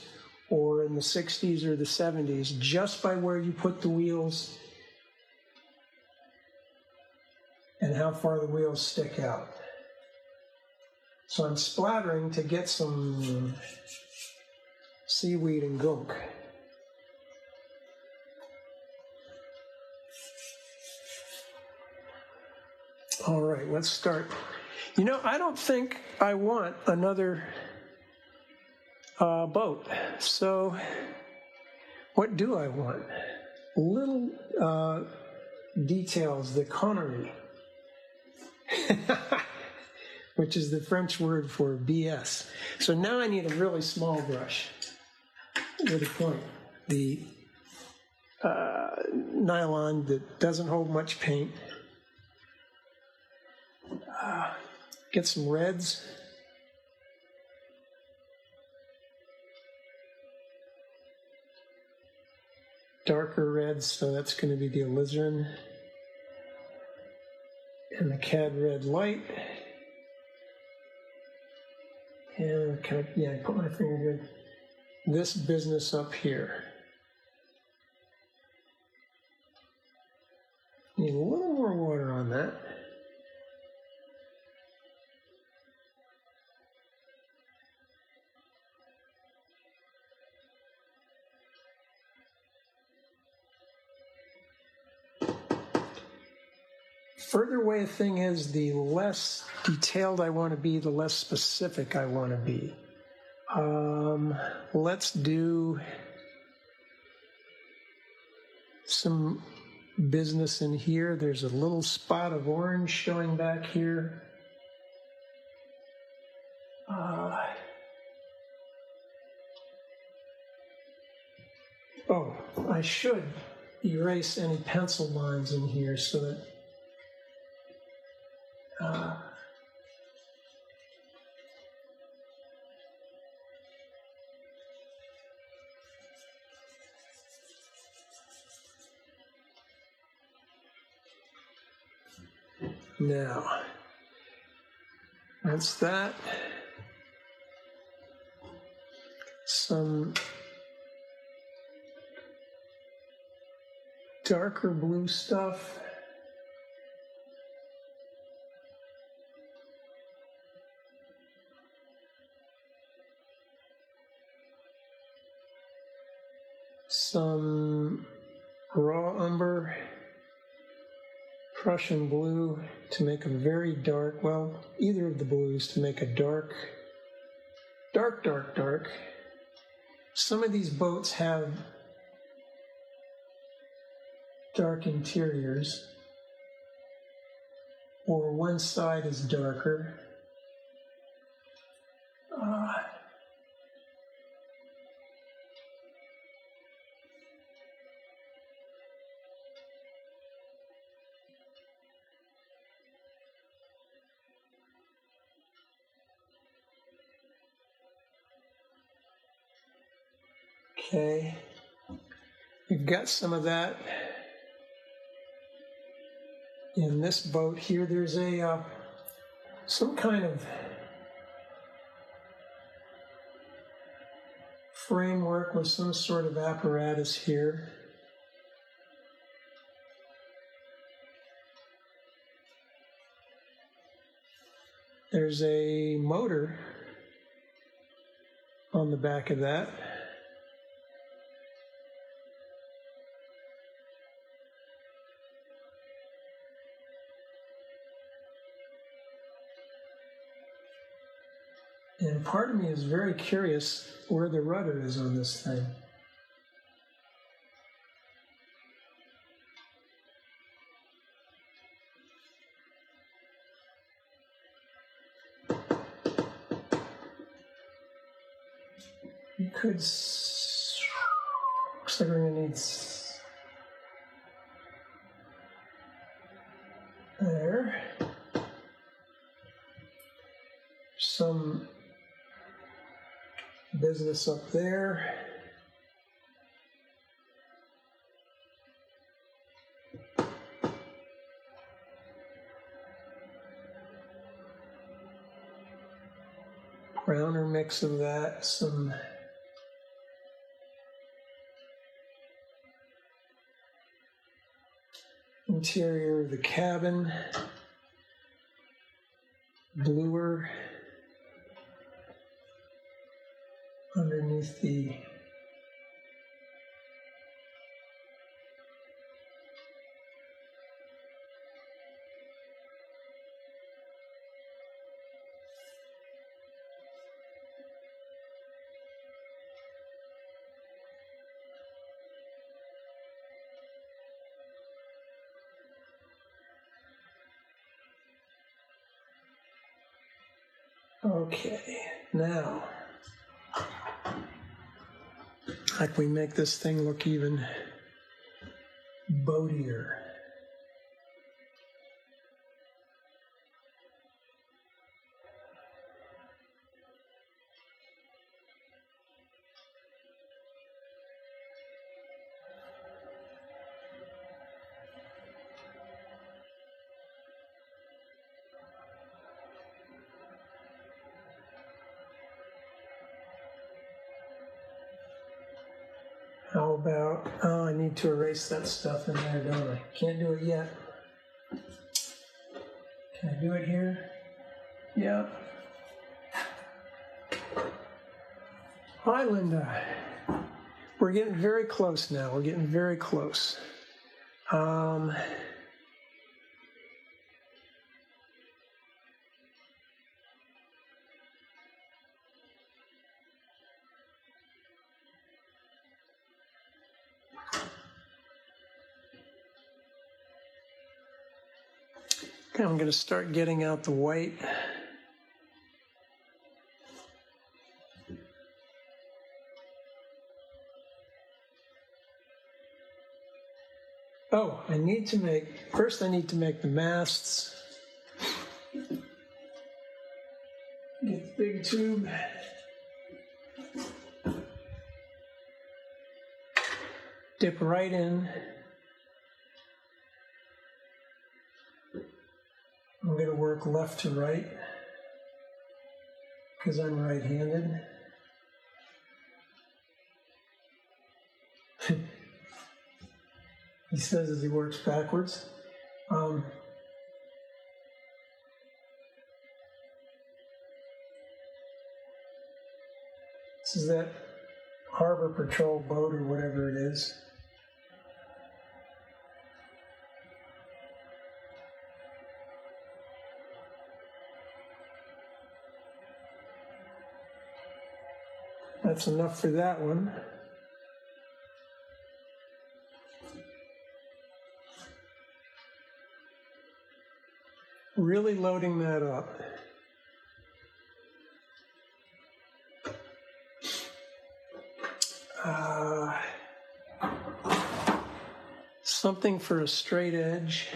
or in the 60s or the 70s, just by where you put the wheels and how far the wheels stick out. So I'm splattering to get some seaweed and gunk. All right, let's start. You know, I don't think I want another boat. So what do I want? Little details, the connery, which is the French word for BS. So now I need a really small brush with a point. The nylon that doesn't hold much paint. Get some reds. Darker reds, so that's going to be the alizarin. And the cad red light. And I put my finger in this business up here. Need a little more water on that. Further way a thing is, the less detailed I want to be, the less specific I want to be. Let's do some business in here. There's a little spot of orange showing back here. Oh, I should erase any pencil lines in here so that now, that's that. Some darker blue stuff. Some raw umber, Prussian blue to make a very dark, well, either of the blues to make a dark. Some of these boats have dark interiors, or one side is darker. Okay, we've got some of that in this boat here. There's a some kind of framework with some sort of apparatus here. There's a motor on the back of that. And part of me is very curious where the rudder is on this thing. You could, looks like we're gonna need there. Some business up there. Browner mix of that, some interior of the cabin, bluer underneath the okay, now, like we make this thing look even boatier. How about, oh, I need to erase that stuff in there, don't I? Can't do it yet. Can I do it here? Yeah. Hi, Linda. We're getting very close now. We're getting very close. Okay, I'm going to start getting out the white. Oh, I need to make the masts. Get the big tube. Dip right in. I'm going to work left to right because I'm right-handed. He says as he works backwards. This is that Harbor Patrol boat or whatever it is. That's enough for that one. Really loading that up. Something for a straight edge.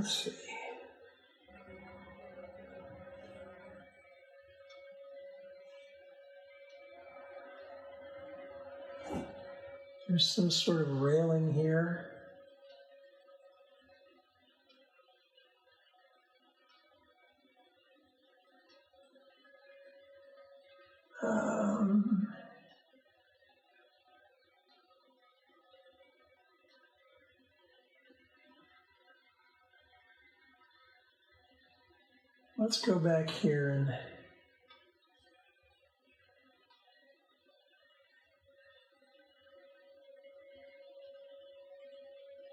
Let's see. There's some sort of railing here. Let's go back here and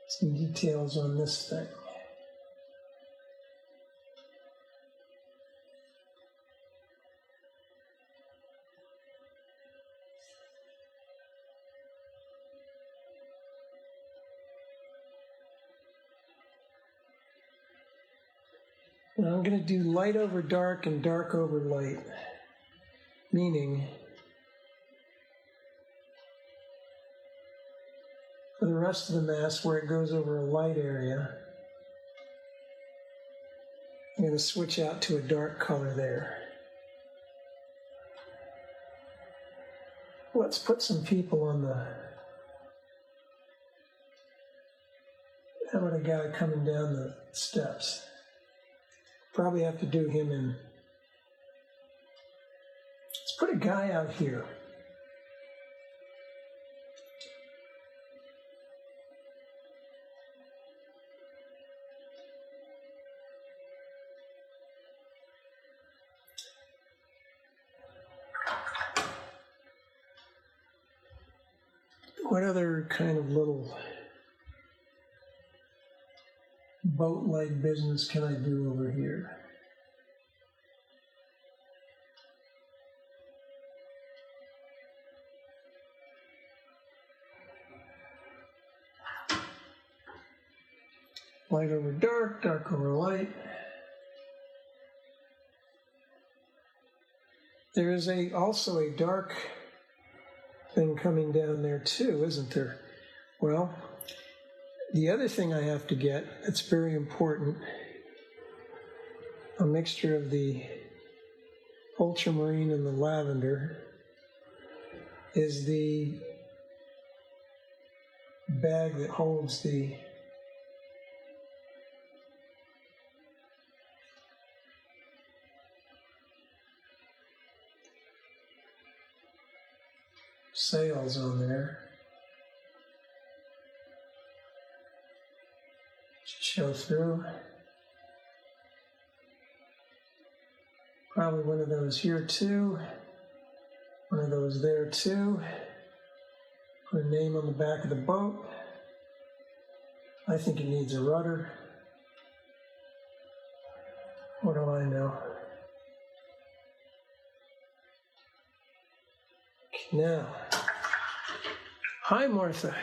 some details on this thing. Now I'm going to do light over dark and dark over light, meaning for the rest of the mask where it goes over a light area, I'm going to switch out to a dark color there. Let's put some people on the, how about a guy coming down the steps? Probably have to do him in. Let's put a guy out here. What other kind of little boat-like business can I do over here? Light over dark, dark over light. There is also a dark thing coming down there too, isn't there? Well, the other thing I have to get, that's very important, a mixture of the ultramarine and the lavender, is the bag that holds the sails on there. Show through. Probably one of those here too. One of those there too. Put a name on the back of the boat. I think it needs a rudder. What do I know? Now, hi Martha.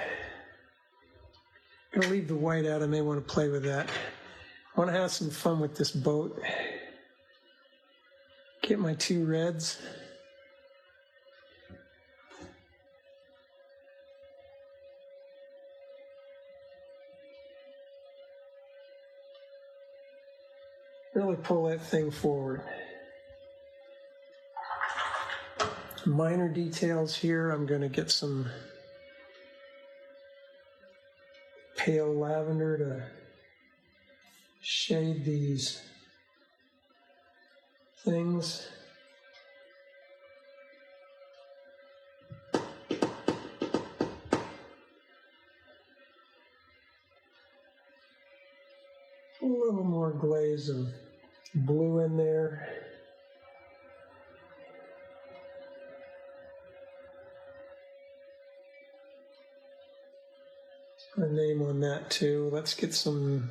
I'm going to leave the white out. I may want to play with that. I want to have some fun with this boat. Get my two reds. Really pull that thing forward. Minor details here. I'm going to get some pale lavender to shade these things. A little more glaze of blue in there. Put a name on that too. Let's get some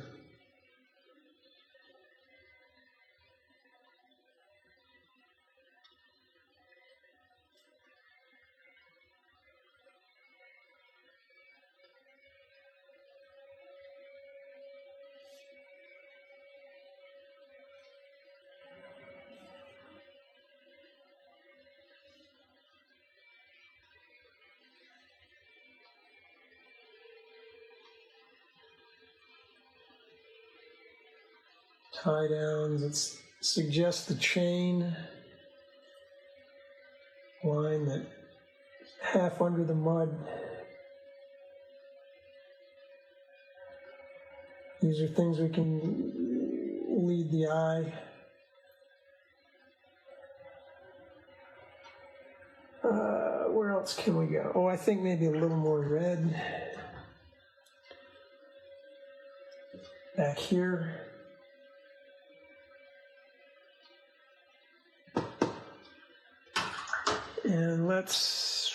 tie downs. Let's suggest the chain line that half under the mud. These are things we can lead the eye. Where else can we go? Oh, I think maybe a little more red. Back here. And let's,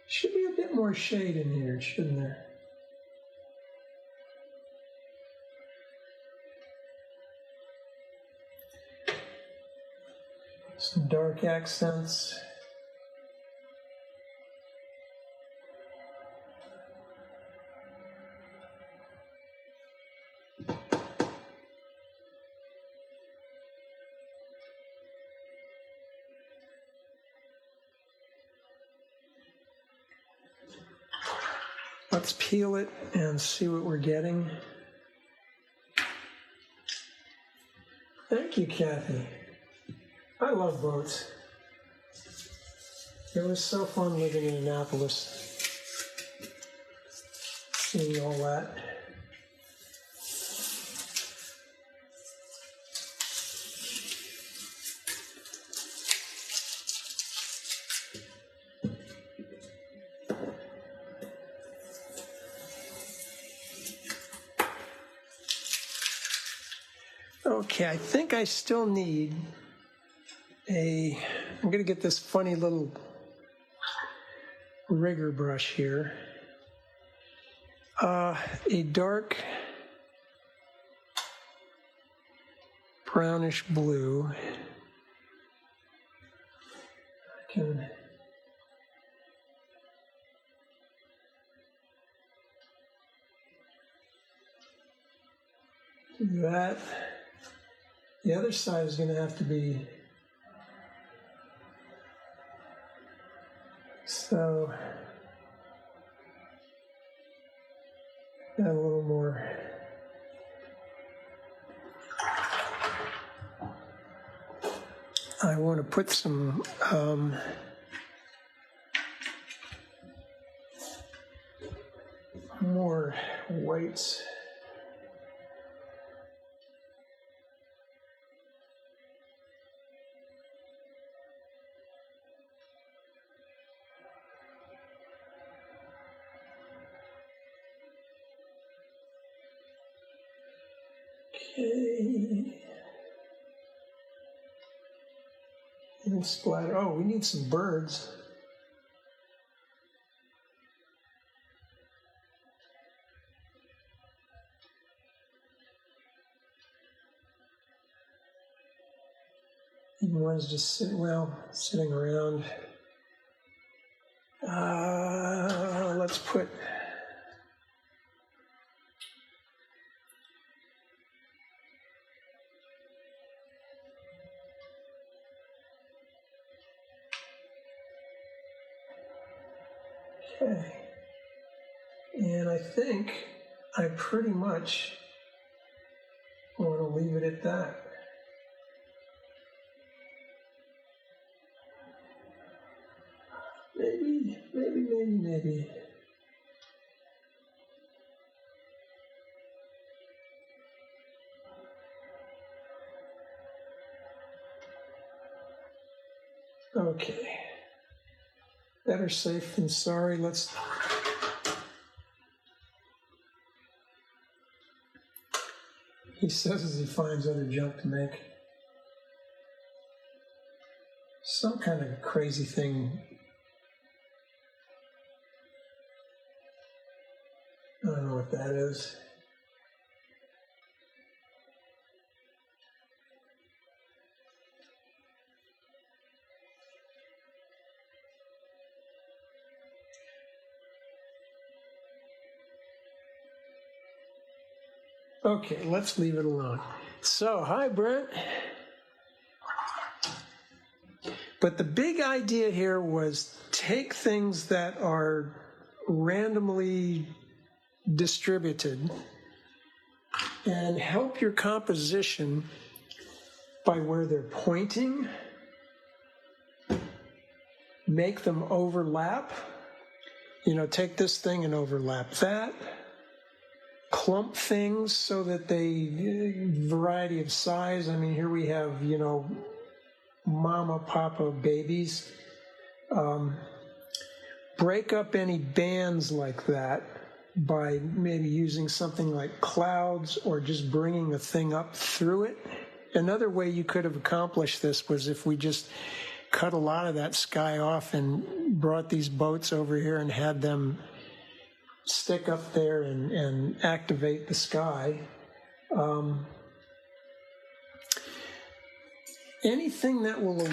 should be a bit more shade in here, shouldn't there? Some dark accents. Let's peel it and see what we're getting. Thank you, Kathy. I love boats. It was so fun living in Annapolis, seeing all that. Okay, I think I still need I'm going to get this funny little rigger brush here. A dark brownish blue. I can do that. The other side is going to have to be so add a little more. I want to put some more whites. Okay. And splatter. Oh, we need some birds. Even one's just sitting around. Let's put okay. And I think I pretty much want to leave it at that. Maybe. Okay. Better safe than sorry. Let's. He says as he finds other junk to make. Some kind of crazy thing. I don't know what that is. Okay, let's leave it alone. So, hi, Brent. But the big idea here was take things that are randomly distributed and help your composition by where they're pointing. Make them overlap. You know, take this thing and overlap that. Clump things so that they, variety of size. I mean, here we have, you know, mama, papa, babies. Break up any bands like that by maybe using something like clouds or just bringing a thing up through it. Another way you could have accomplished this was if we just cut a lot of that sky off and brought these boats over here and had them stick up there and activate the sky. Anything that will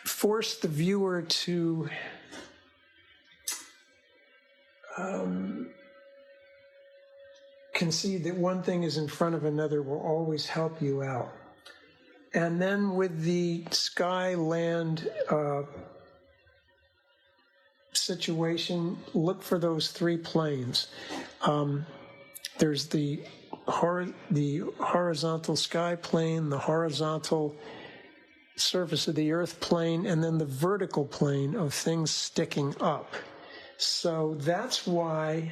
force the viewer to concede that one thing is in front of another will always help you out. And then with the sky land situation, look for those three planes. There's the horizontal sky plane, the horizontal surface of the earth plane, and then the vertical plane of things sticking up. So that's why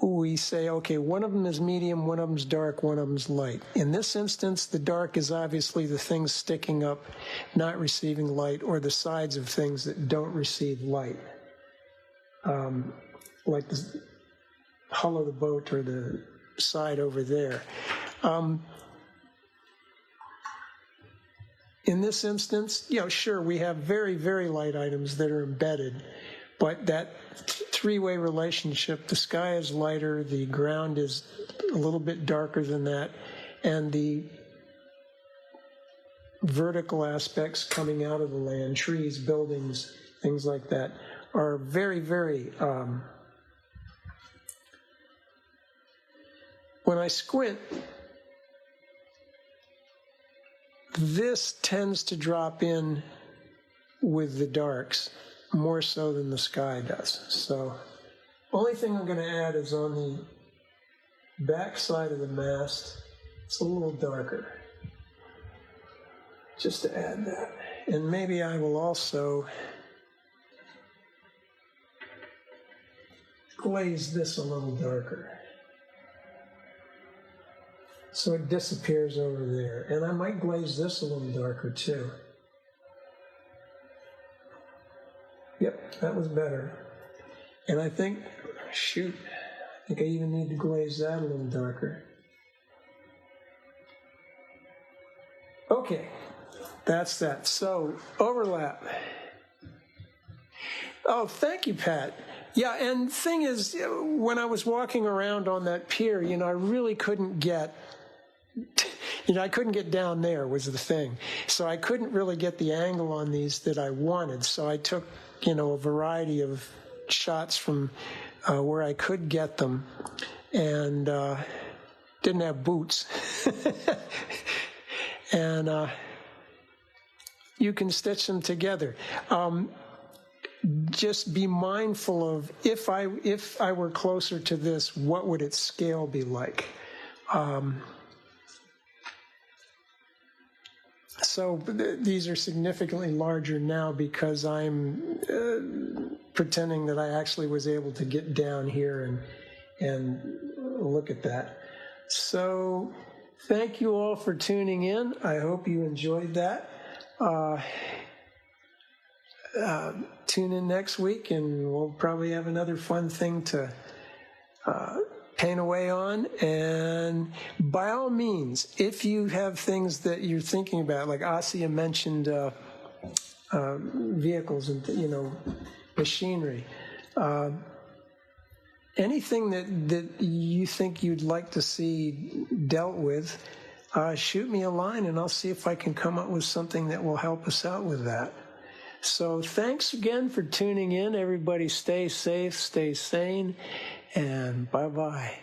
we say, okay, one of them is medium, one of them's dark, one of them's light. In this instance, the dark is obviously the things sticking up, not receiving light, or the sides of things that don't receive light, like the hull of the boat or the side over there. In this instance, you know, sure, we have very, very light items that are embedded, but that three-way relationship, the sky is lighter, the ground is a little bit darker than that, and the vertical aspects coming out of the land, trees, buildings, things like that, are very, very, when I squint, this tends to drop in with the darks more so than the sky does. So, only thing I'm going to add is on the back side of the mast, it's a little darker, just to add that. And maybe I will also glaze this a little darker, so it disappears over there. And I might glaze this a little darker too. Yep, that was better. And I think, shoot, I think I even need to glaze that a little darker. Okay, that's that. So, overlap. Oh, thank you, Pat. Yeah, and the thing is, when I was walking around on that pier, you know, I really couldn't get, you know, I couldn't get down there was the thing. So I couldn't really get the angle on these that I wanted. So I took, you know, a variety of shots from where I could get them, and didn't have boots. And you can stitch them together. Just be mindful of, if I were closer to this, what would its scale be like? So these are significantly larger now because I'm pretending that I actually was able to get down here and look at that. So thank you all for tuning in. I hope you enjoyed that. Tune in next week and we'll probably have another fun thing to paint away on. And by all means, if you have things that you're thinking about, like Asia mentioned vehicles and, you know, machinery, anything that you think you'd like to see dealt with, shoot me a line and I'll see if I can come up with something that will help us out with that. So thanks again for tuning in. Everybody stay safe, stay sane, and bye-bye.